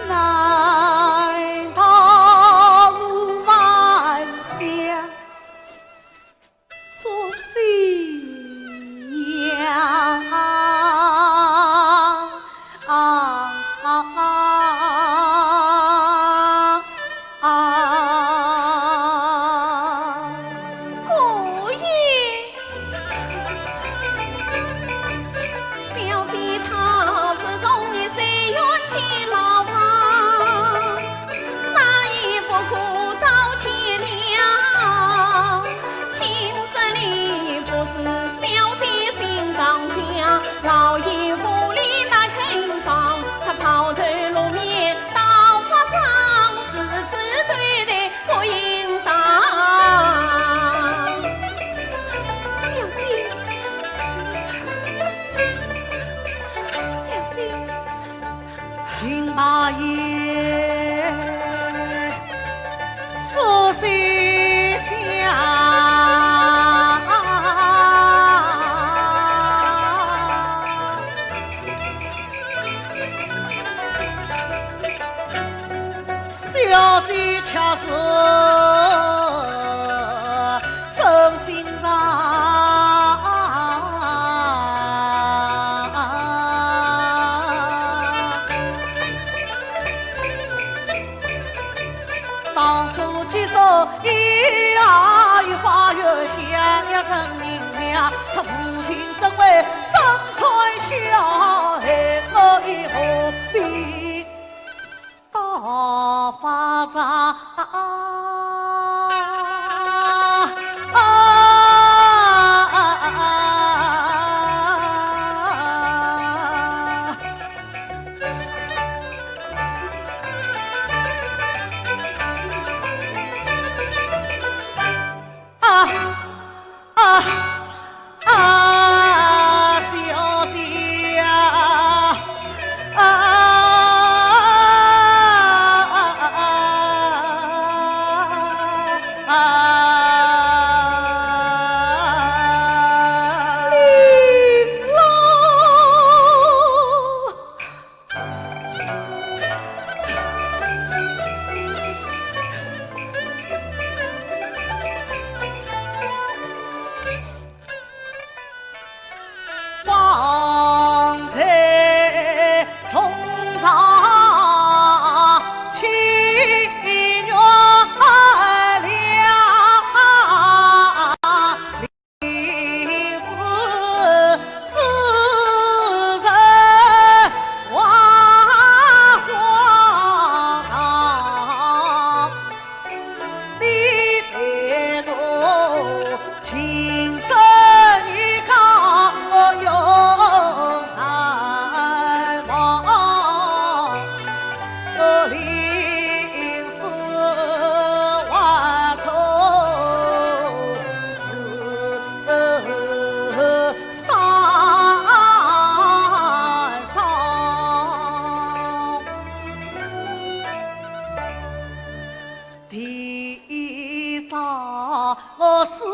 难道我晚霞做新娘姑爷，小弟他是从你岁月起老房，那一不哭到天亮。青山里不是小弟心刚强，老爷府里那肯房，他抛头露面到法场，是次对待不应当。小弟，小弟。听八爷做西厢，小姐恰是真心肠。当初接受一儿与花月香呀成名了，他母亲怎会生存小孩，我以何必到扎。小姐方才从长去月亮，历史之人万花堂，你带我情深意高永难忘。历史万头是三朝。第一朝我死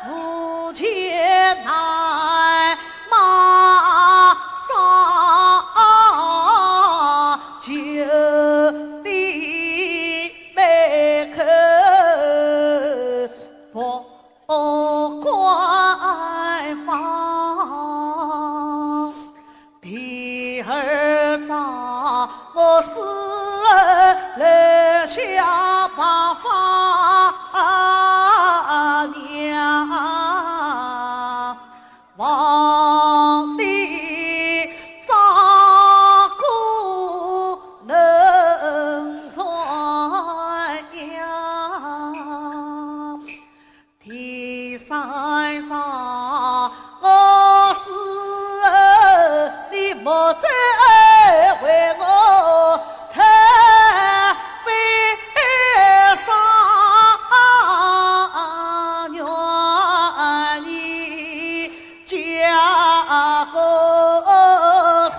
无钱难马扎，就地门口不关房。第二朝我死留下八方娘，皇帝照顾能传扬。第三朝我死你莫再为我特别伤，愿意嫁个是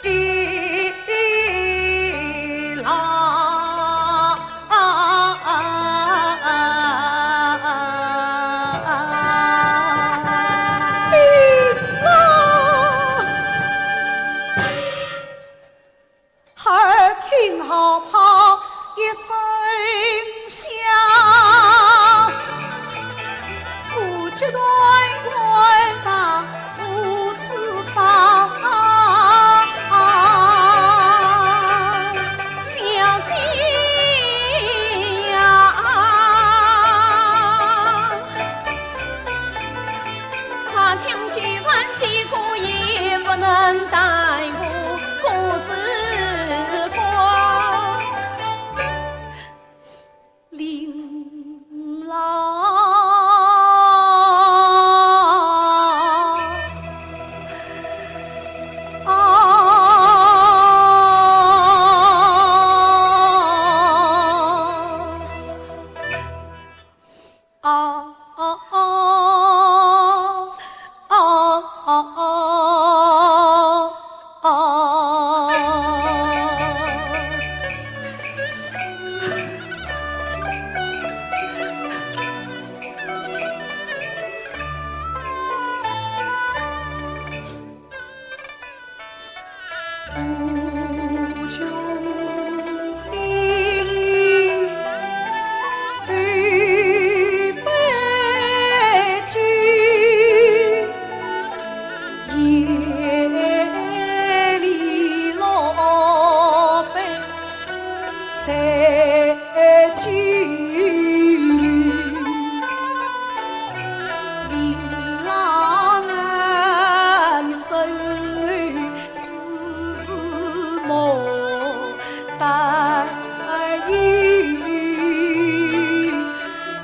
一郎。耳听好炮一声响，不知对关上父子伤。小姐呀，他将举凡疾苦也不能耽误父子光。琳琅带一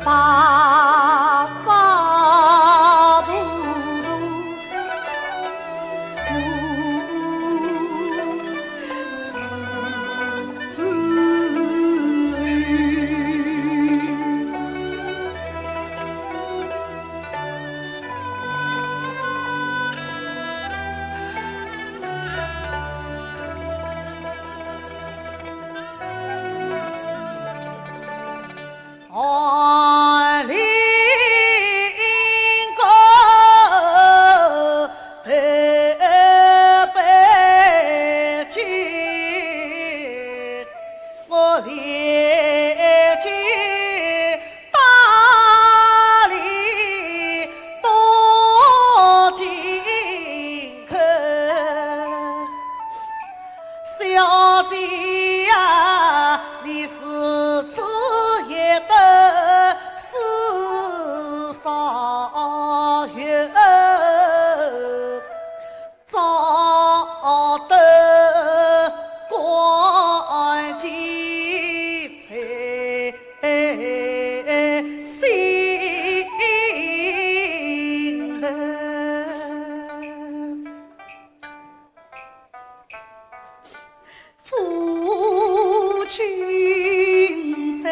把把布。爱邻国北京，我列举大理多金客，小姐呀，你是此也得四少月，早得关机在心头。夫君在，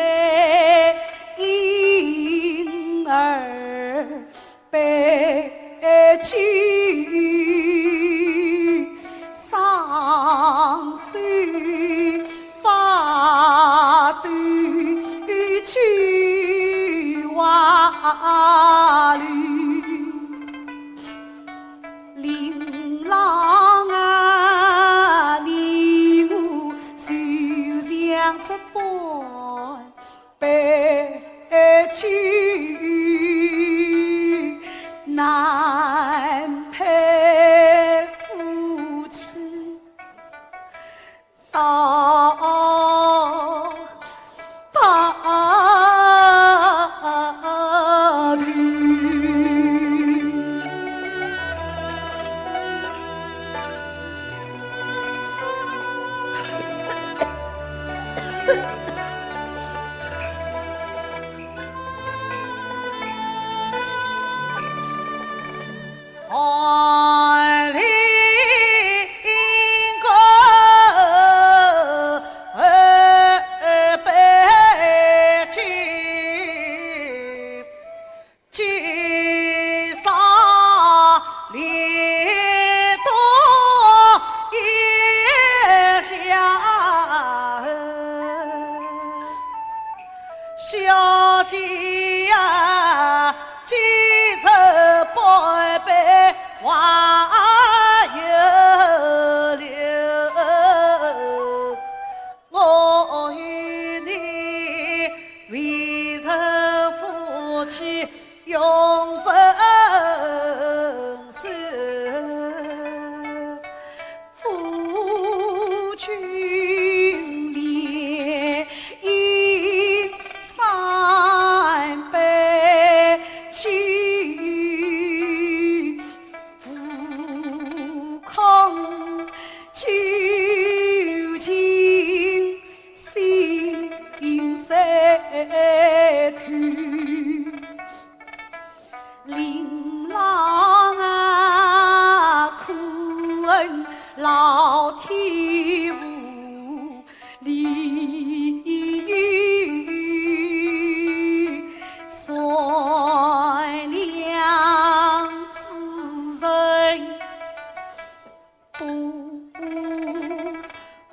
婴儿北京，上手发端菊花绿。琳琅啊，你我就像这般白驹，难配夫妻到大理。爱邻国北京，聚散离多夜下，小姐呀，举着宝贝花又流，我与你为成夫妻永分手。夫君连饮三杯酒，不空究竟心碎透。琳琅啊，可恨老天无理由，善良之人不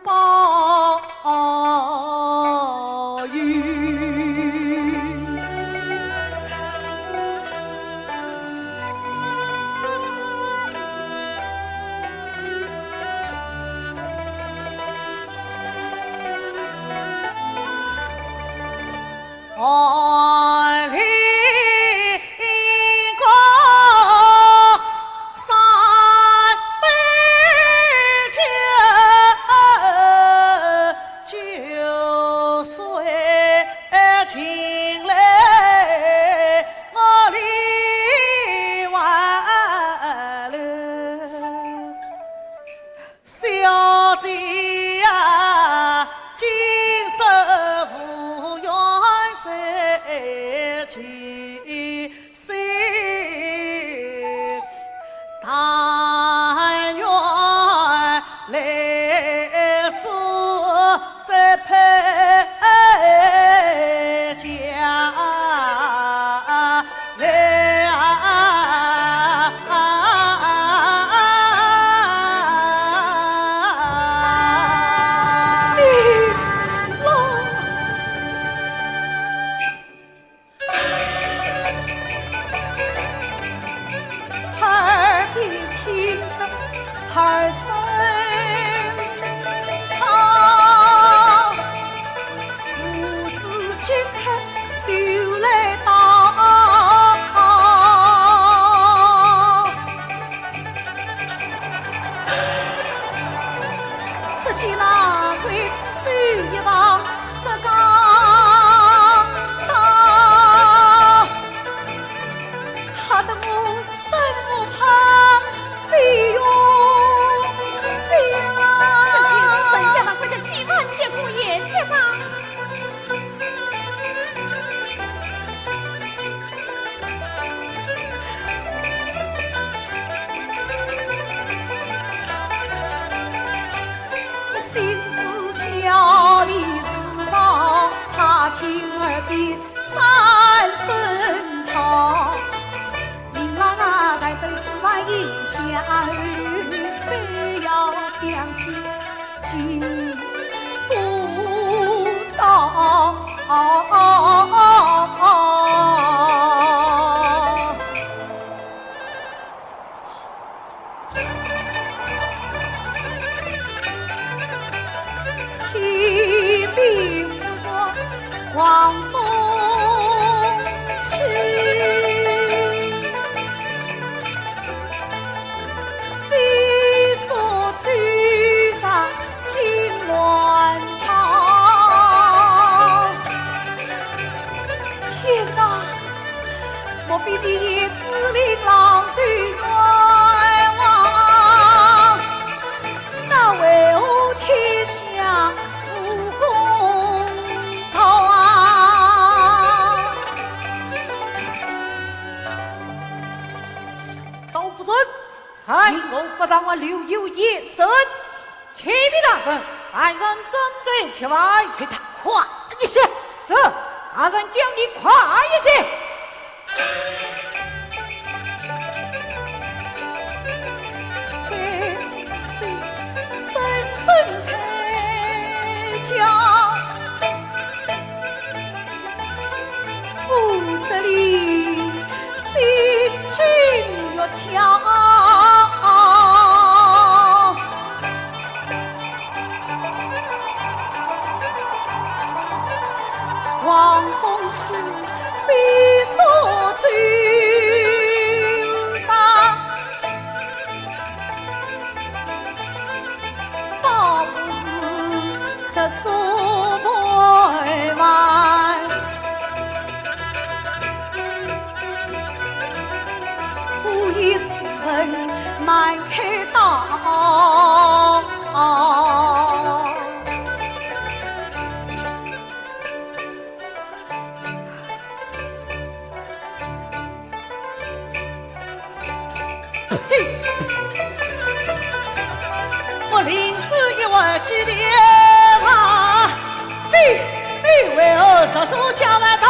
报忧。爱邻国三杯酒，酒碎情泪我里挽留，小姐呀。起那鬼子手一棒，这刚当，吓得我身无旁，飞涌想。本家快点几万结果也去吧。心事家里事长，他听耳边三声讨。迎来那台灯4万一下雨，再要想起记不到。天边呼着狂风起，飞梭追上金銮草。天哪！莫非的叶子令郎最冤枉？那为何天下不公道啊？刀夫孙，蔡我发长我留有一身，启禀大人，俺人正在前来，催他快一些。是，俺人叫你快一些。深深才将屋子里心惊肉跳，狂风是飞梭走上。倒不是世所不完，无一世人难开道。我临死一位祭奠啊，你为何杀手将来到？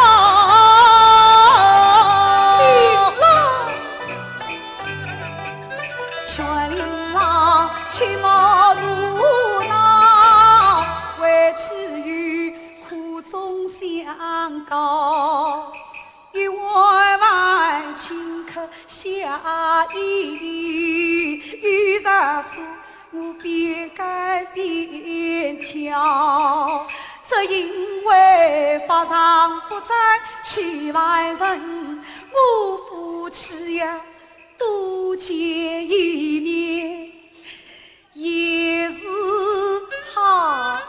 全琳琅骑马如狼，为此于苦中相告。一碗碗顷刻下意，遇上书我便改变调。只因为法上不在千万人，我夫妻呀多见一面也是好。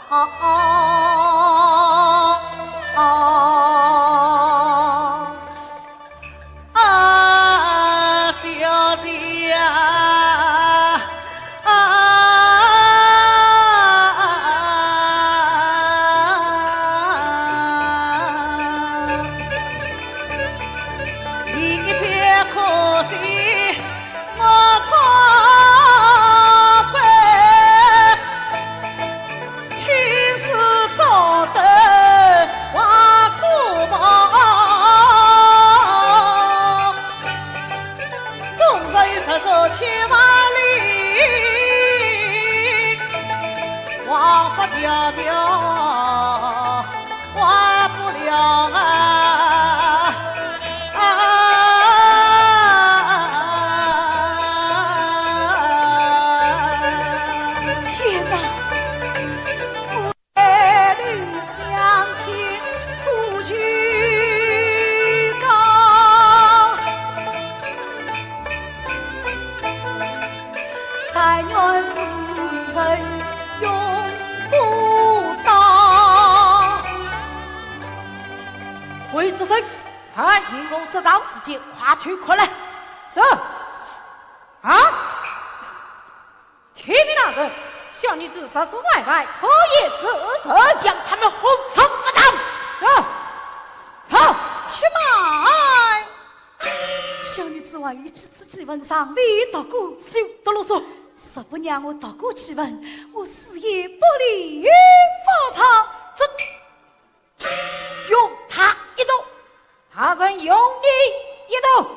小姐一片可惜我错怪，青丝早得花初薄，纵然失手千万里，忘不掉忘不了啊！天哪！我爱人相见苦去高，但愿世人永之身，还引我这张时间，快去快来。是。啊！启禀大人，小女子杀死外外，偷也是我将他们轰成法场。好，去买。小女子万一此次祭文上未读过，休得啰嗦。若不让我读过祭文，我死也不离法场。用他一斗，大人用你一斗。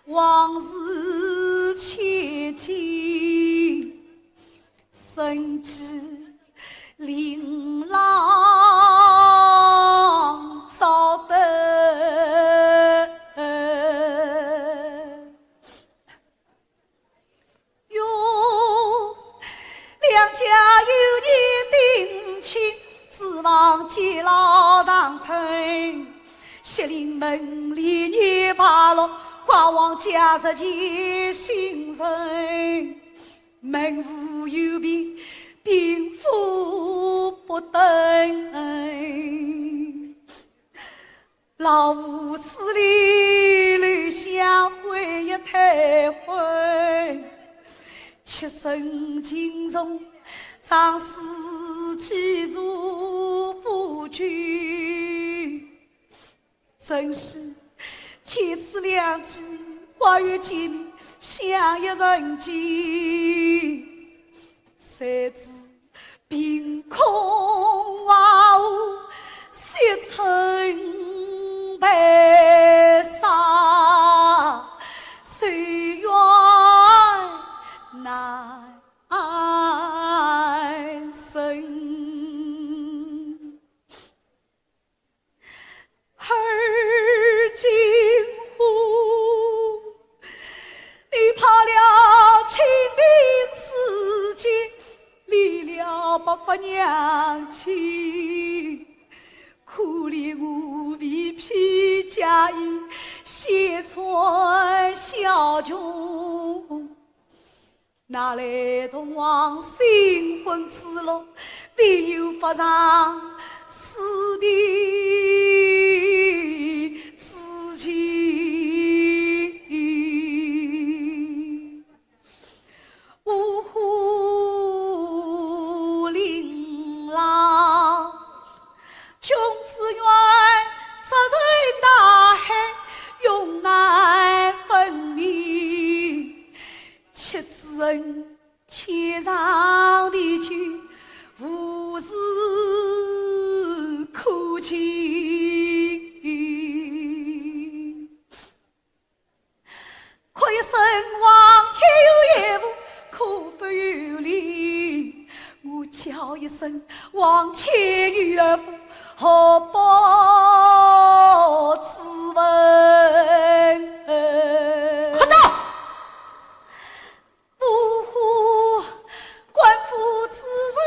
往事切记，深知琳琅早得。哟，两家有年定亲，指望结老长成。西陵门里年八落。挂望家十见新人，门户有别，贫富不等。老吴死里留下回忆太昏，切身轻重，长死记住不惧，真是。天赐良机，花月见面，相约人间。谁知凭空瓦屋，雪尘白纱，岁月难伸。金湖，你怕了清兵四界，离了不发娘亲，可怜我为披家衣，血穿小穷，哪来同往新婚之乐，唯有发上死别。五湖琳琅，穷子远，杀人大海，永难分明。妻子恩，天上的君，无事可亲。可一生望天有业务，可不有理。我叫一声望天有儿妇，何报之问？快走！呜呼！官府此人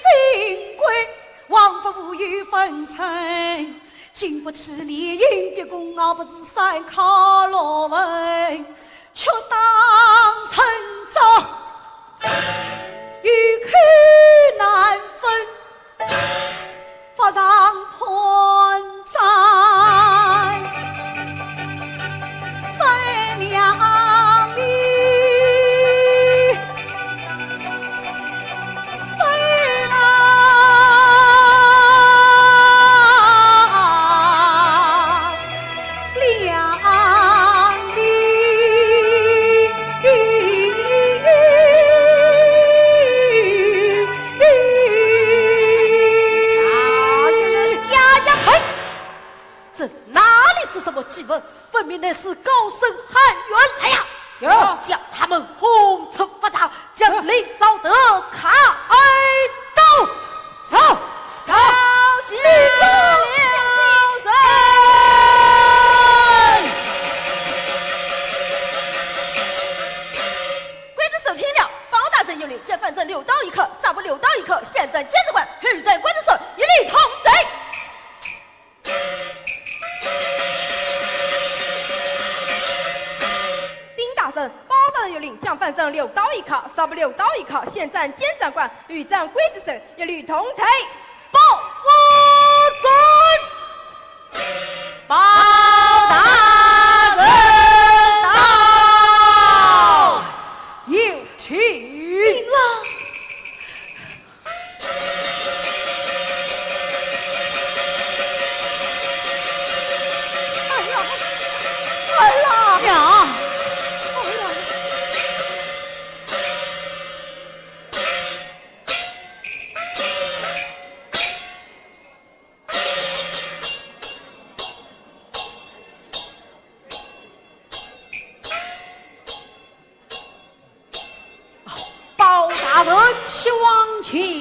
新贵，王法无有分寸。经不起烈焰，别公熬不知山考罗文，却当成早，欲去难分，发上盘寨，三两米。祭文分明乃是高僧汉元。哎呀，有将他们轰出法场，将雷昭德砍刀。6刀1颗，杀不6刀1颗，现在监察官御在刽子手一律同罪。兵大人，包大人有令，将犯人6刀1颗，杀不6刀1颗，现在监察官御在刽子手一律同罪。报我准。包大人到，有请。娘，包大人，希望请。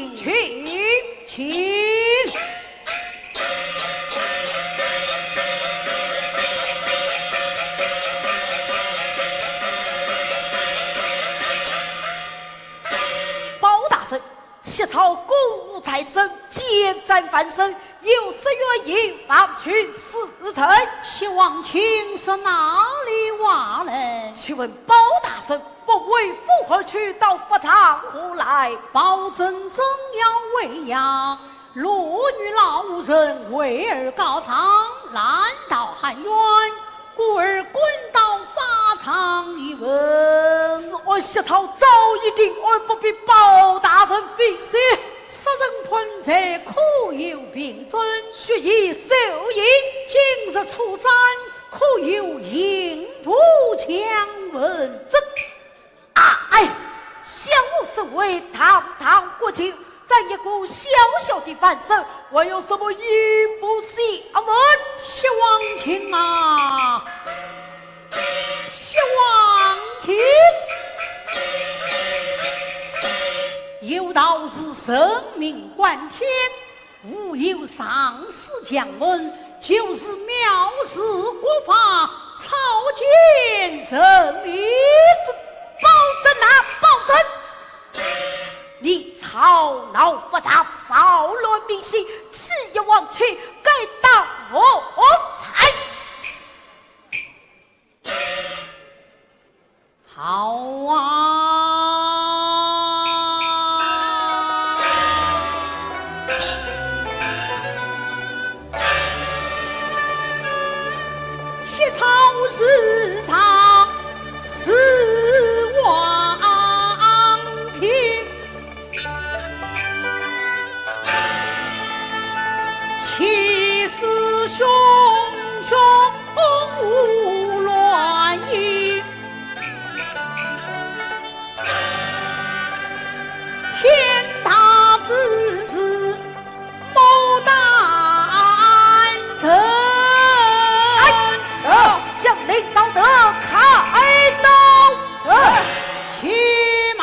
谢朝公务在身，奸战翻身，有失原因，放群死臣。希望卿是哪里话呢？请问包大人，我为父何去到法场何来？保证正要喂养，落女老人为儿高唱，难道含冤？故而滚到法场一问。是我谢朝早已定，而不必包大人费心。杀人叛贼可有凭证？须以受刑。今日出战，可有引步强问？小我身为堂堂国卿，在一个小小的反省，我有什么引步下问？希望卿啊，希望卿。有道是生命关天，无有上士将文，就是藐视国法，草菅人命。保证啊，保证！你吵闹发杂，骚乱民心，弃一忘去，该当我裁。好啊！谢朝市场是王庭，气势汹汹无乱影，天大之事谋大成。将领道德开刀，且慢。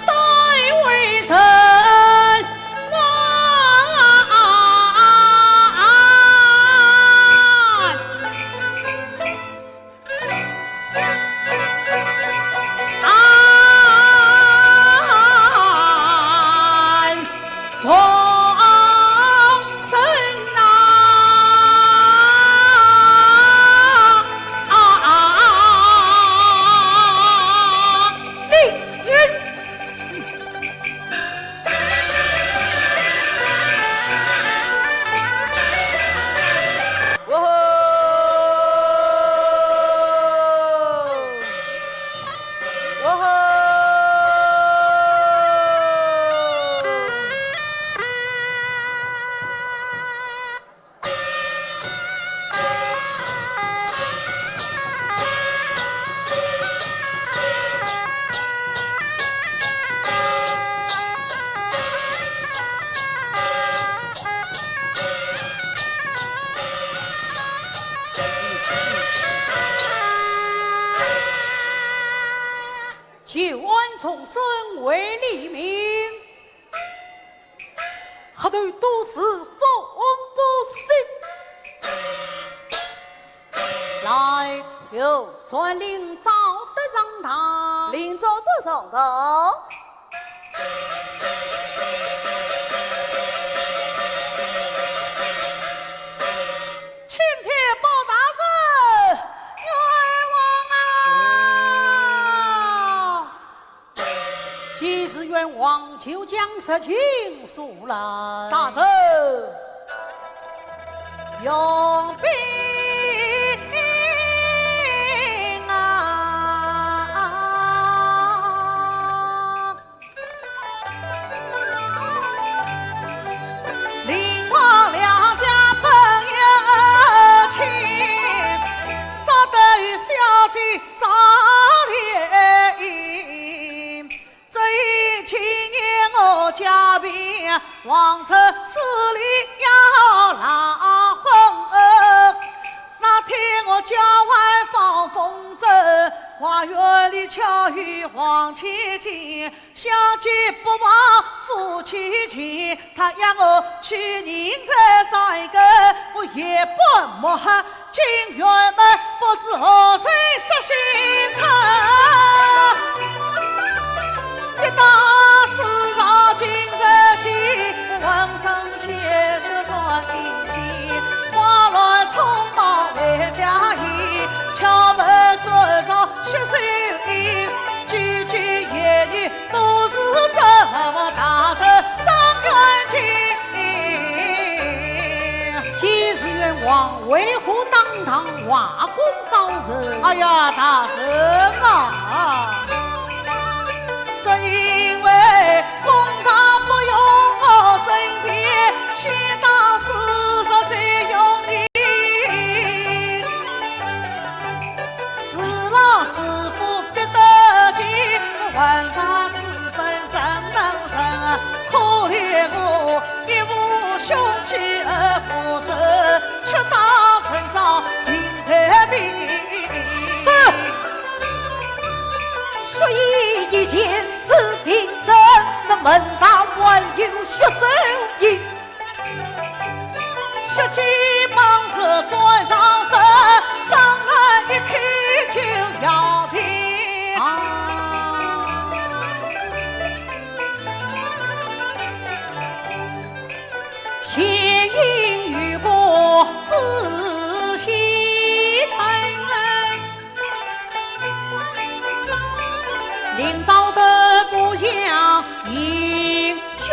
待为臣完。众生啊，命运。哦吼！哦吼！救恩重生为利民，何对都是奉不信？来。有传令赵德上堂，临走的上头。青天报大圣，冤枉啊！既是冤枉，就将实情诉来。大圣，用兵啊！令我两家本有情，早得与小姐早联姻。这一去年我家变，王城市里要拉婚。那天我郊外放风筝，花园里巧遇黄芊芊，小姐不忘夫妻情，她让我去认这上一个，我也不抹黑进院门，不知何谁实心肠。一到世上尽这心，浑身鲜血算一斤，花来匆忙为家衣，敲门左手血手印，句句言语都是这么大声伤感情。既是冤枉，为何当堂挖空招人？哎呀，大圣啊！正因为公堂不用我身边，先当事实最容易。是老师傅必得劲，问啥师生真能成，可怜我一无凶器而负责，却当成遭病在病。所以一件事凭证，这门上还有血手印，血迹帮是转上身，张开一开就要停。先因遇过仔细称，临早的不像英雄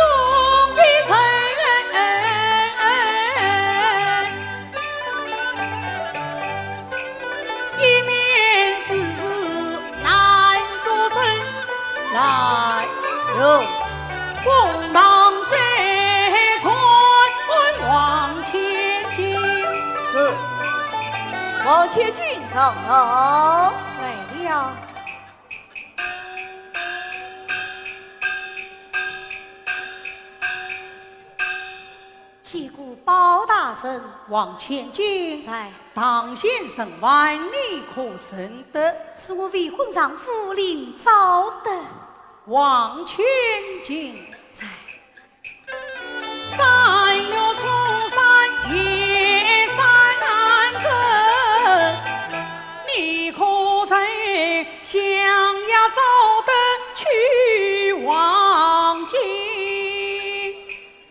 的称，一面之事难作证，来有公堂在传往前进。是往前进上头。来了。击鼓包大圣往前进，在唐先生万里可胜的，是我为婚丈夫临早的。往前进，在山有出山夜山根，你可曾想要走得去往京？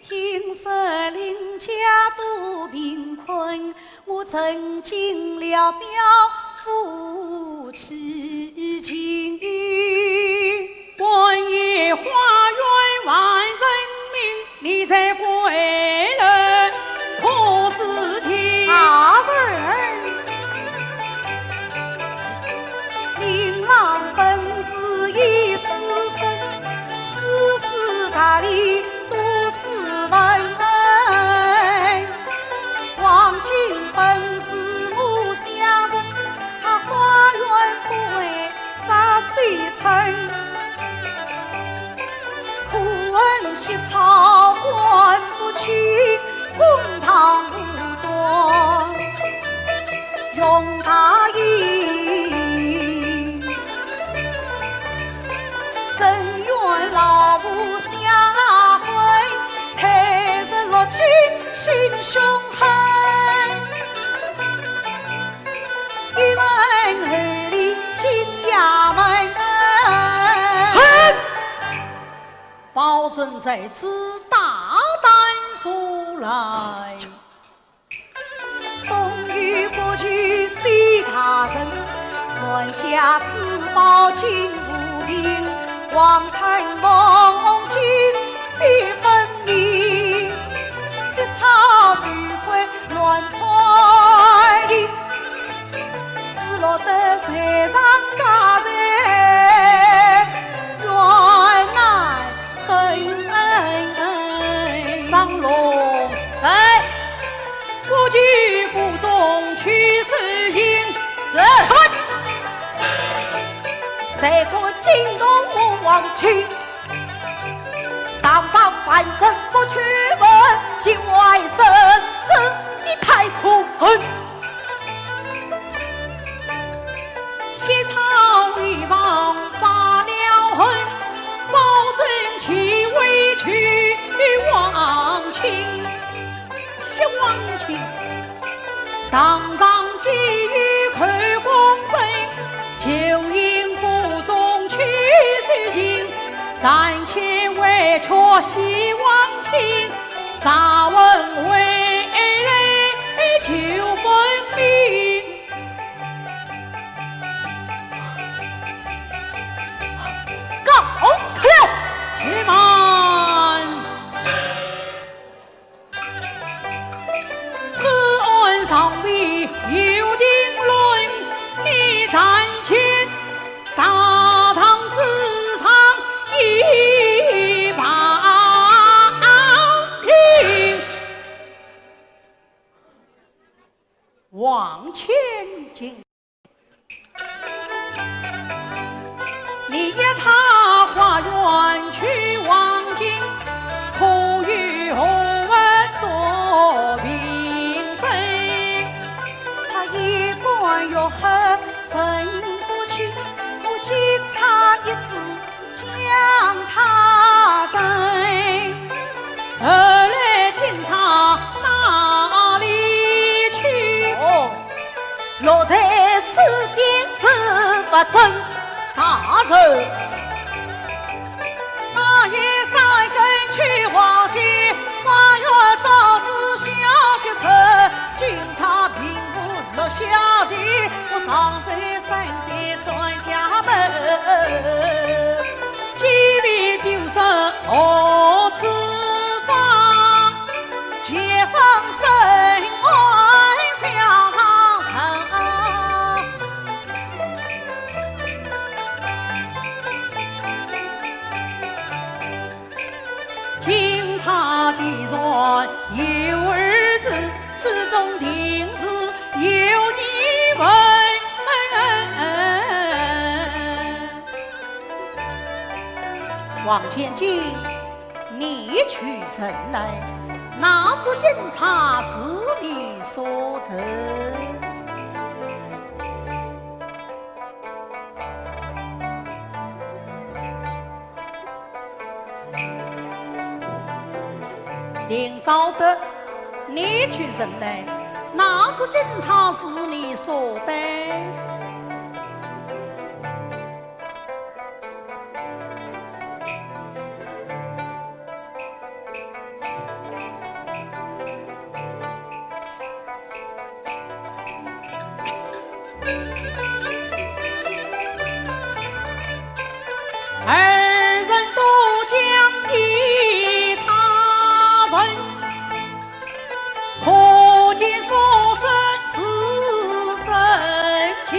听说邻家都贫困，我曾尽了表夫妻情。官爷花园万人民，你才归来可知情？大人，琳琅本是一丝身，世事大理都是文。王亲本是母相人，他花园不为啥谁称？苦恨惜草还不清，朕在此大胆说来，送与过去随他人，传家之宝尽无凭，光彩梦境悉分明，色草须会乱拍的，只落得世上佳人，原来深恩。张龙在不惧府中去事情，谁管惊动我王去？当防翻身不去问，境外生子你太酷狠。西朝一方发了恨，保证其委屈王卿，谢王卿当上给予寇公正，就因府中去事情，暂且委屈西王卿，查问为来就分明。告了，且慢，此案尚未有定论，你暂且大堂之上一旁听。往前进，你也踏花园去望京，可与后文做凭证。他一贯约恨生不起，我警察一字将他认。二来警察哪里去？落在死边是不正。大人，那夜三更去花街，花园早是消息城，警察并不落下的，我藏在身边在家门，几位丢失何处放？解放身外向上城。警察既然有儿子，此中定是有你们。往前进，你取神来，哪知警察是你所责？林昭德，你取神来，哪知警察是你所带？二人都将一查人，可见所生是真情。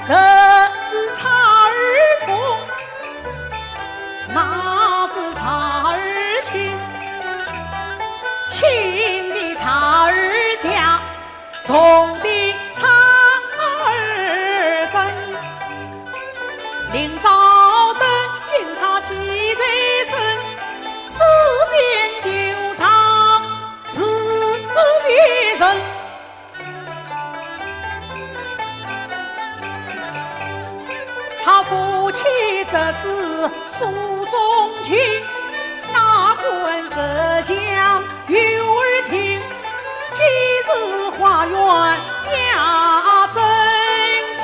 这只差儿聪，那只差儿轻，轻的差儿假，重的差儿真。林昭德警察记在身，四边调查是别人。他夫妻这子书中情，哪管各乡有儿听，几日花园呀真经，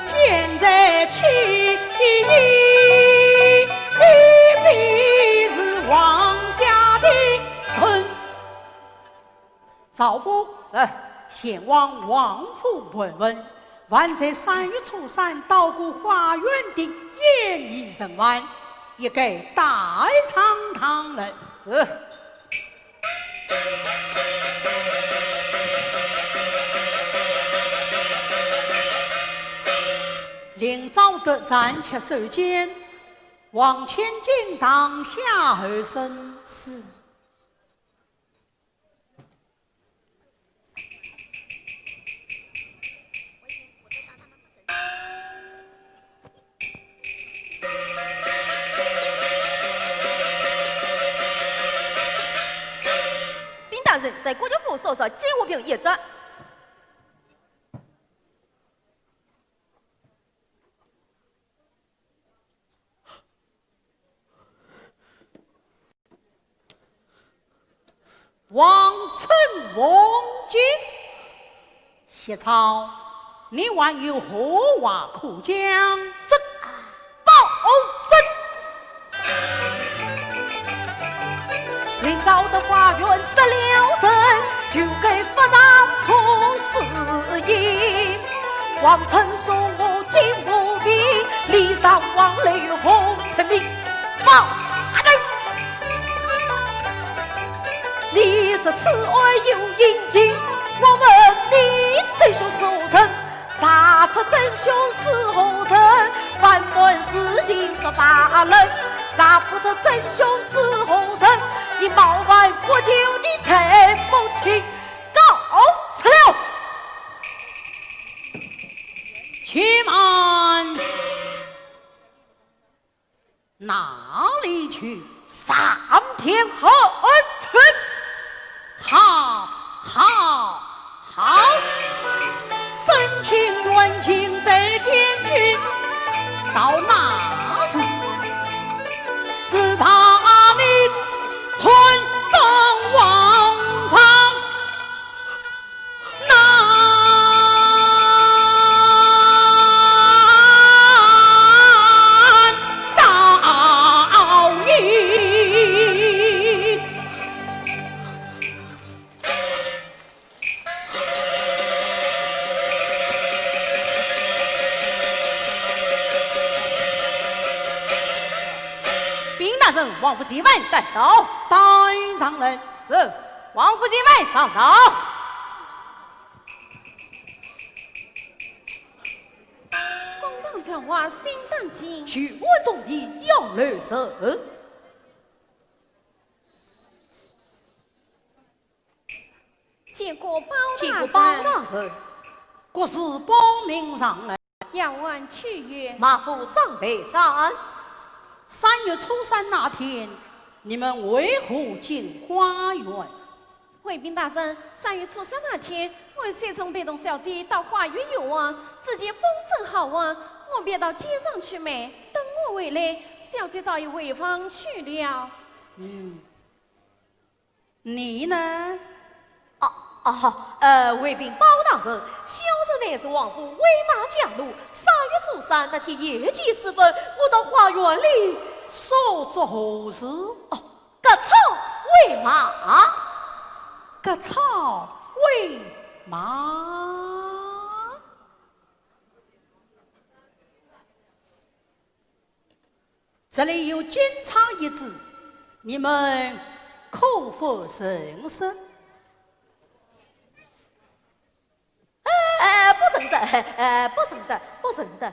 现在去赵夫，哎，前往王府问问，还在3月初3到过花园的演艺人员，也给带上堂来。是。临早的暂且收监，往前进当下而生。是。兵大人在国家府搜索金物品叶子。王臣王金，谢朝，你还有何话可讲？朕报朕。明早的花园失了神，就给法长出事意。王臣说我金无比，礼上往来与红尘名。报朕。你是慈爱又殷勤，我问你真凶是何人？查出真凶是何人？反问事情这8人，查不出真凶是何人？你冒犯国舅的陈母亲，告辞了。且慢，哪里去？3天后去。好，好，好！深情远近在监军，到那时，只怕你吞葬王房难倒影。王府西外带到，带上来。是，王府西外上到。公堂讲话心当紧，去我中的要来生。结果包大人，国事报名上来。要问去约，马府长备战。3月初3那天，你们为何进花园？回禀大人，3月初3那天，我随从被动小姐到花园游玩，只见风正好啊，我便到街上去买。等我回来，小姐早已回房去了。你呢？回禀包大人，小人乃是王府威马将怒。3月初3那天夜间时分，我到花园里所做何事？割草喂马。割草喂马。这里有监察一职，你们可否认识？不认得，不认得。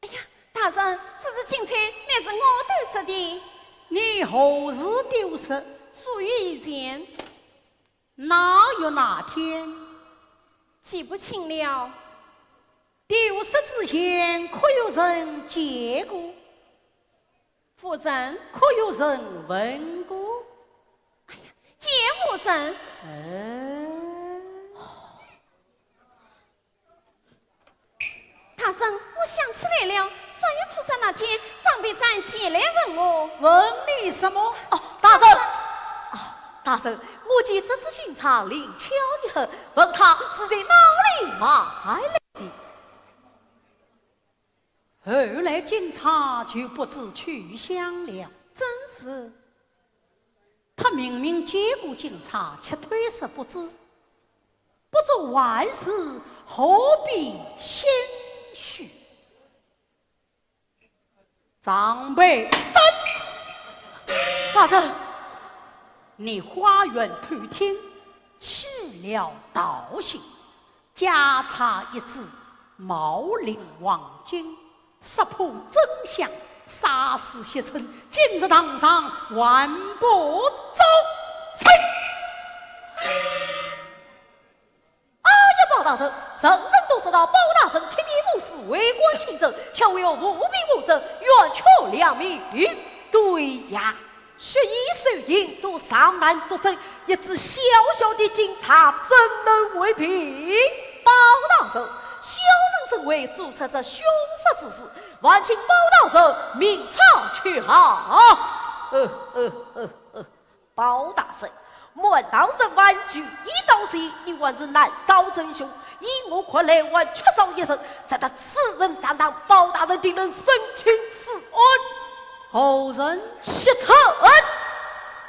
哎呀，大人，这只青菜乃是我丢失的。你何时丢失？数月以前。哪有哪天？记不清了。丢失之前，可有人见过？夫人。可有人问过？也无人。大人，我想起来了，3月初3那天，张备战前来问我。问你什么？大人，我见这只警察灵巧的很，问他是在哪里买来的。后来警察就不知去向了。真是。他明明接过警察，却推辞不知。不做万事，何必先虚？张备真，大人，你花园探听，去了道行，假查一子，冒领王军，识破真相，杀死谢春，今日堂上万不走成。包大人，人人都知道包大人铁面无私，为官清正，却有无兵无责，冤屈良民。对呀，学医受刑都上难作证，一支小小的警察怎能为凭？包大人，小人正为做出这凶杀之事，还请包大人明察去好。包大人，莫道人玩具一刀西，你还是难遭真凶。以我看来，还缺少一人，使得此人上当，包大人定能审清此案。后人薛特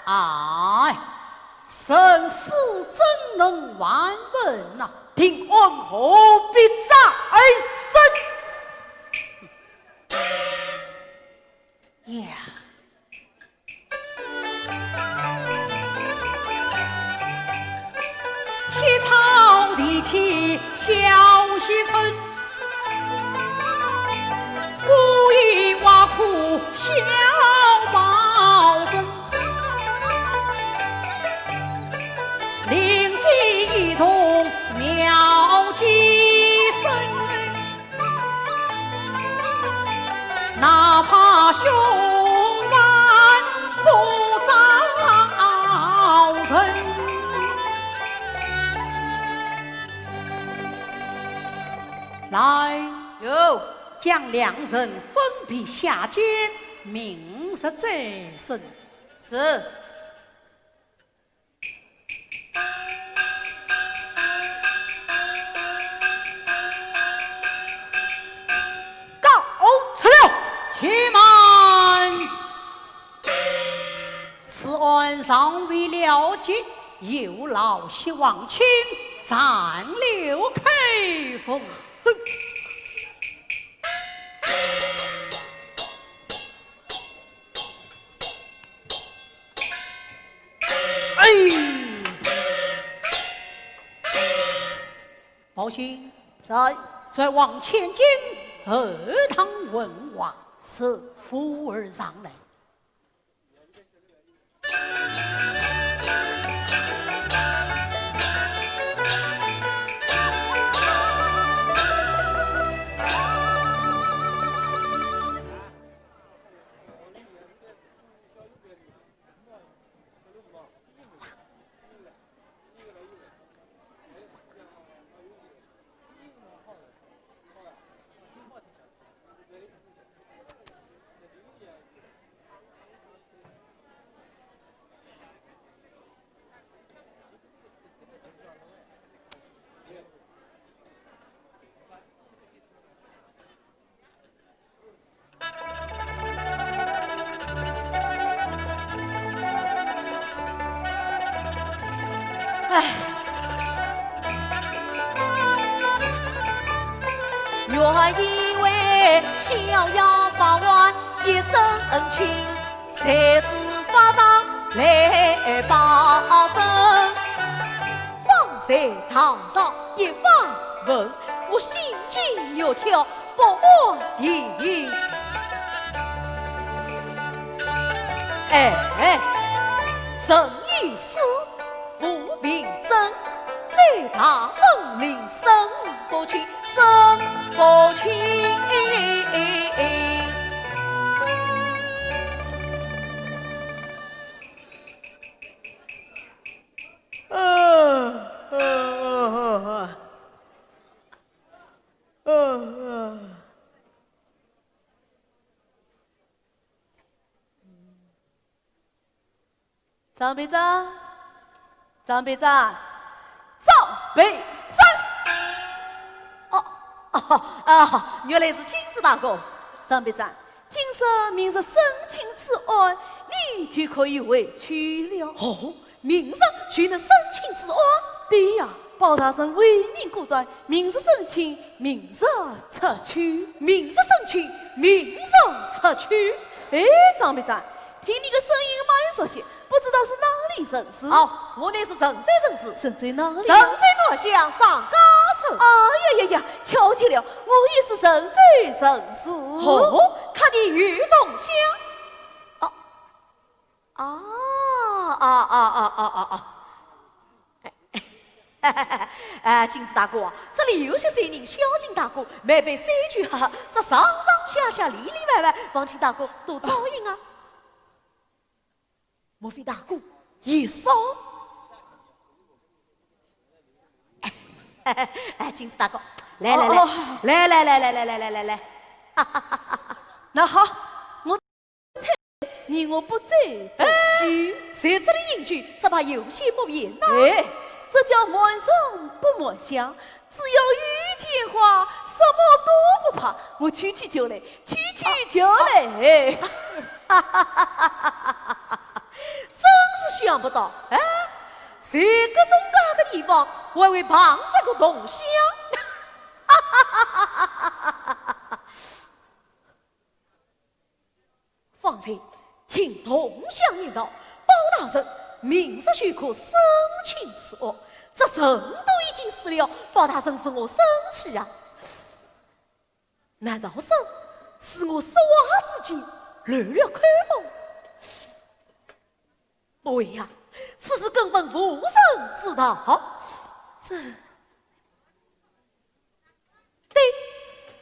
哎，生死怎能完问呐？听案何必再审？呀，西朝地起小西村，故意挖苦小包拯，灵机一动妙计深，哪怕凶案不招人。来，有将两人分别下监，明日再审。是。告辞了。且慢，此案尚未了结，有劳谢王卿暂留开封。宝兴在往前进，二堂问话，是扶儿上来。原以为逍遥法外一身轻，才知法上来报身。方在堂上一访问，我心惊肉跳不安定。神已死，父病真，在大门临生不亲，生不亲。张备长，张备长，张备长，原来是金子大哥。张备长，听说明日审清此案，你就可以回去了。哦，明日就能申请此案。对呀，包大人为民果断，明日申请，明日出去。明日申请，明日出去。哎，张秘书，听你个声音蛮熟悉，不知道是哪里人士？哦，我乃是陈州人士，身在哪里？陈州nor乡张家村。哎呀呀呀，巧极了，我也是身在人士。哦，看你与东乡。金子大哥啊，这里有些谁人小金大哥没被三句哈，这上上下下里里外外，望请大哥多照应啊。莫非大哥也少？金子大哥，来，那好，我你我不再不去。在这里应句，只怕有些不便呐。哎，这叫莫生不莫想，只要遇见话，什么都不怕。我去就来，去就来。真是想不到，哎，这个中介的地方，还会碰这个东西啊！方才听同乡言道，包大人明日就可申请此案，这人都已经死了，包大人是我生气啊！难道是我失袜之间乱了口风？不会呀，此事根本无人知道。这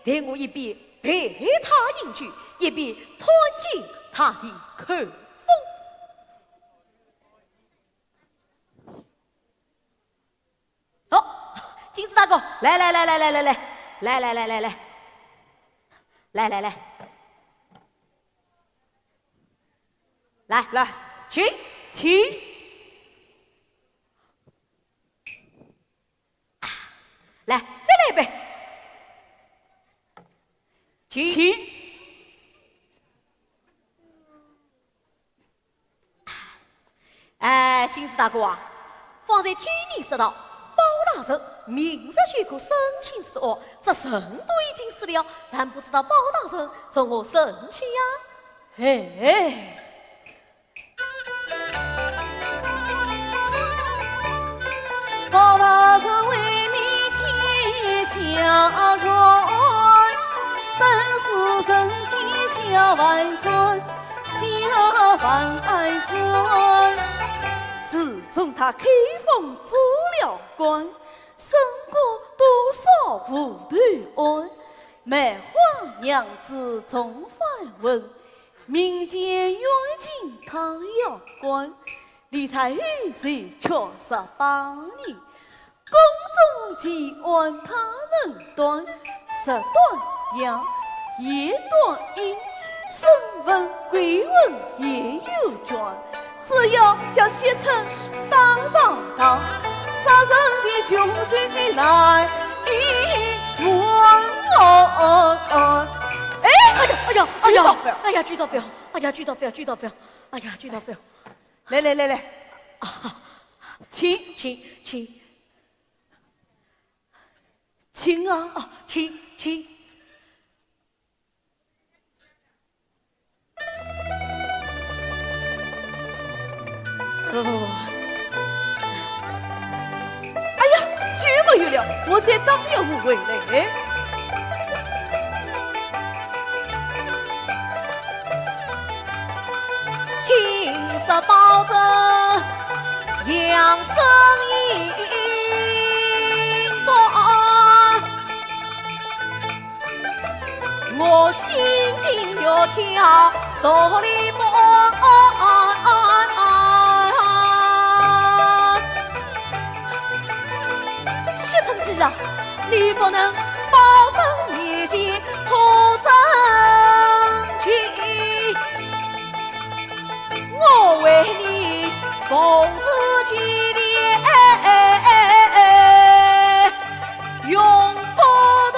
对我一边陪他饮酒，一边探听他的口风。哦，金子大哥，来，请。来，再来一杯。请。金子大哥啊，方才听你说到，包大人明日就可申请此案，这人都已经死了，但不知道包大人从何申请呀？哎。包大人为你天下传，本是人间下万转，下万转。自从他开封做了官，胜过多少无端案。梅花娘子从反问，民间冤情他要管。李太尉虽却18年，宫中奇案他能断。十断阳，夜断阴，声闻鬼闻也有卷。只要将写成当上当，杀人的凶手就来一问。哎呀，举到飞了！来，请啊！请。哎呀，就没有了，我再当了误会嘞。听说包拯养生应断，我心惊肉跳，手里摸。薛承志啊，你不能保证一件土真情，我为你奉旨祭奠，永不断。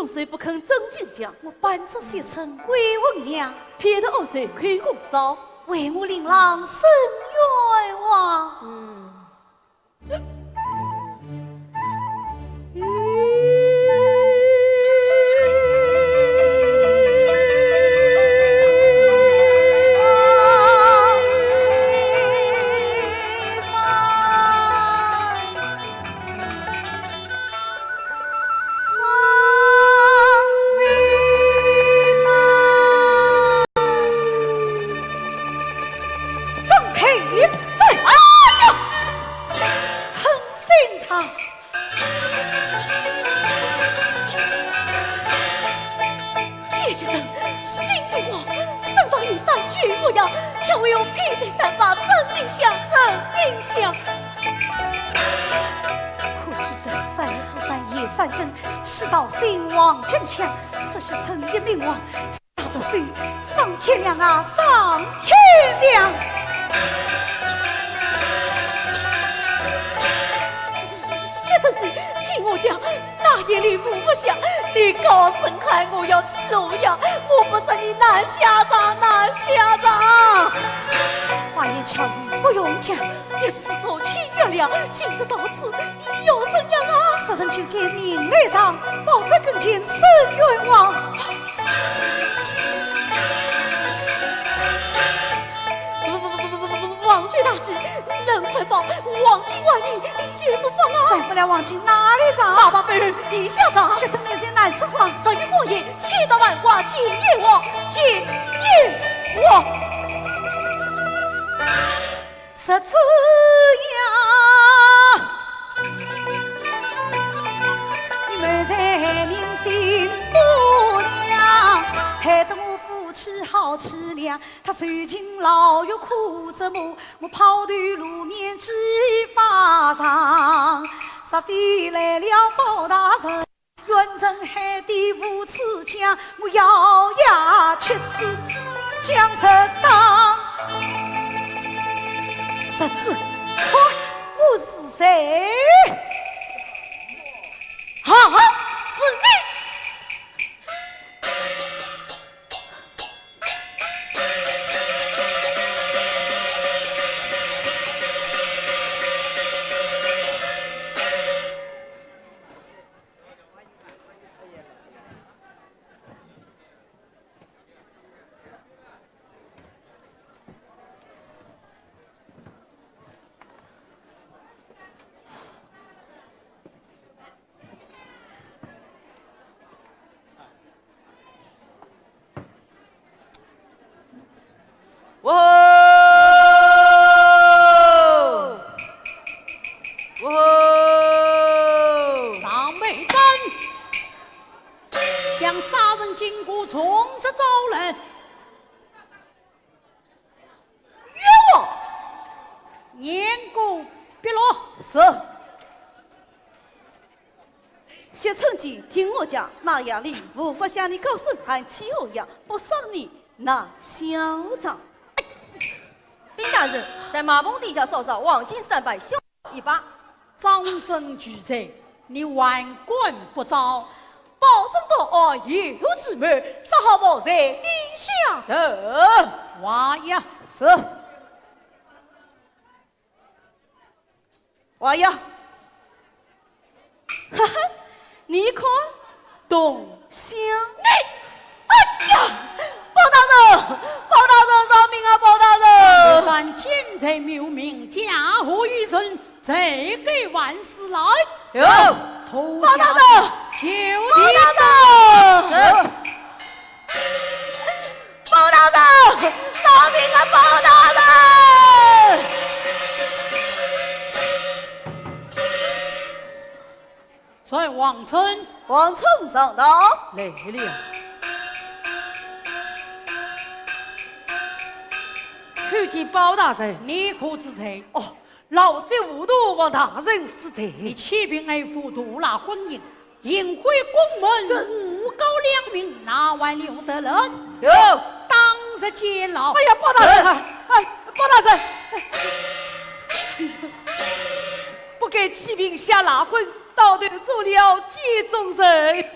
总是不肯真进讲，我扮作写成鬼魂娘，骗得我在开公招，为我令郎伸冤枉。吃到心王逞强，实习成一命王，吓得心上千两啊，上千两！谢承志，听我讲，那夜里父不想，你高声喊我要吃我呀，我不是你难下场，难下场！话言巧语不用讲，也是说亲月亮，今日到此，又怎样啊？杀人就该明来偿，保在跟前伸冤枉。王军大志，人快放，王金万里也不放啊！散不了王金哪里长？爸爸本人地下长，学生那些难吃话，少于过夜，气到万卦，今夜我，今夜我。十字呀，你们在明心姑娘，害得我夫妻好凄凉。他受尽牢狱苦折磨，我跑断路面几发长。杀飞来了包大人，冤人害得无耻讲，我咬牙切齿将实当。十字，我是谁？啊，是你！张美珍将杀人经过从实招人，冤枉！年过必落。是。谢承吉，听我讲，那样礼物不像你高声喊起我样，不伤你那嚣张。兵大人，在马棚底下稍稍，王金300，小一把。张真举在，你万贯不招，保证到我也有之门，只好我在地下等。娃呀，是。娃呀，哈哈，你看，东乡你，哎呀！包大人，包大人，饶命啊！包大人，咱见财谬命，家祸于身，罪该万死来。有，包大人，就包大人，包大人，饶命啊！包大人，在王村，王村上道来了。看见包大人，你可知罪？哦，老身无毒，王大人是罪。你欺骗爱妇，毒辣婚姻，淫秽宫门，诬告良民，哪晚留得人？有，当日监牢。哎呀，包大人，哎，包大人，不该欺骗下辣婚，到头做了奸忠人。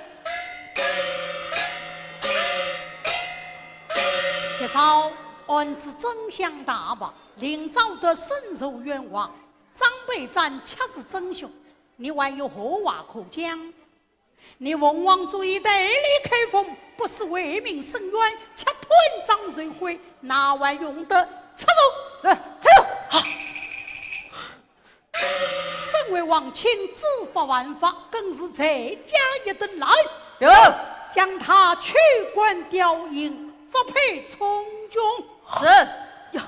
谢少，案子真相大白，领早的深受冤枉，张备战恰是真凶，你还有何话可讲？你奉王主义对立开封，不是为民伸冤，却吞张水辉，哪还用得插手？是，插手。好。身为王亲，知法犯法，更是再加一等来。有，将他取关吊营，发配从军。是。呀。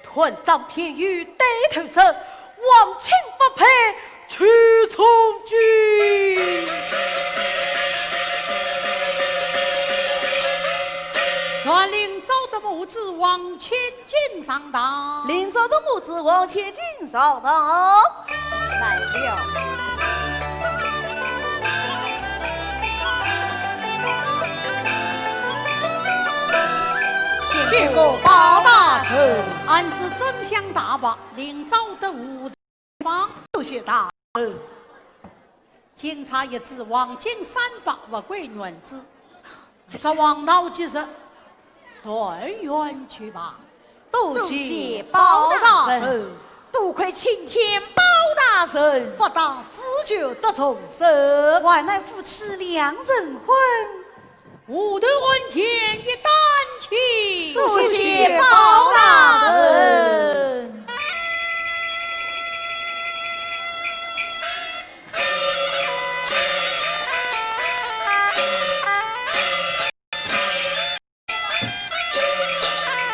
团长偏于对头蛇，王亲发配去从军。传令走的母子往前进上道，临走的母子往前进上道，来了。结果包大人，案子真相大白，临走的无方有些大。警察一指王进300不归原子，这王老即是断冤去吧。多谢包大人，多亏青天包大人，不但自救得重生，还乃夫妻2人婚。我的恩情一道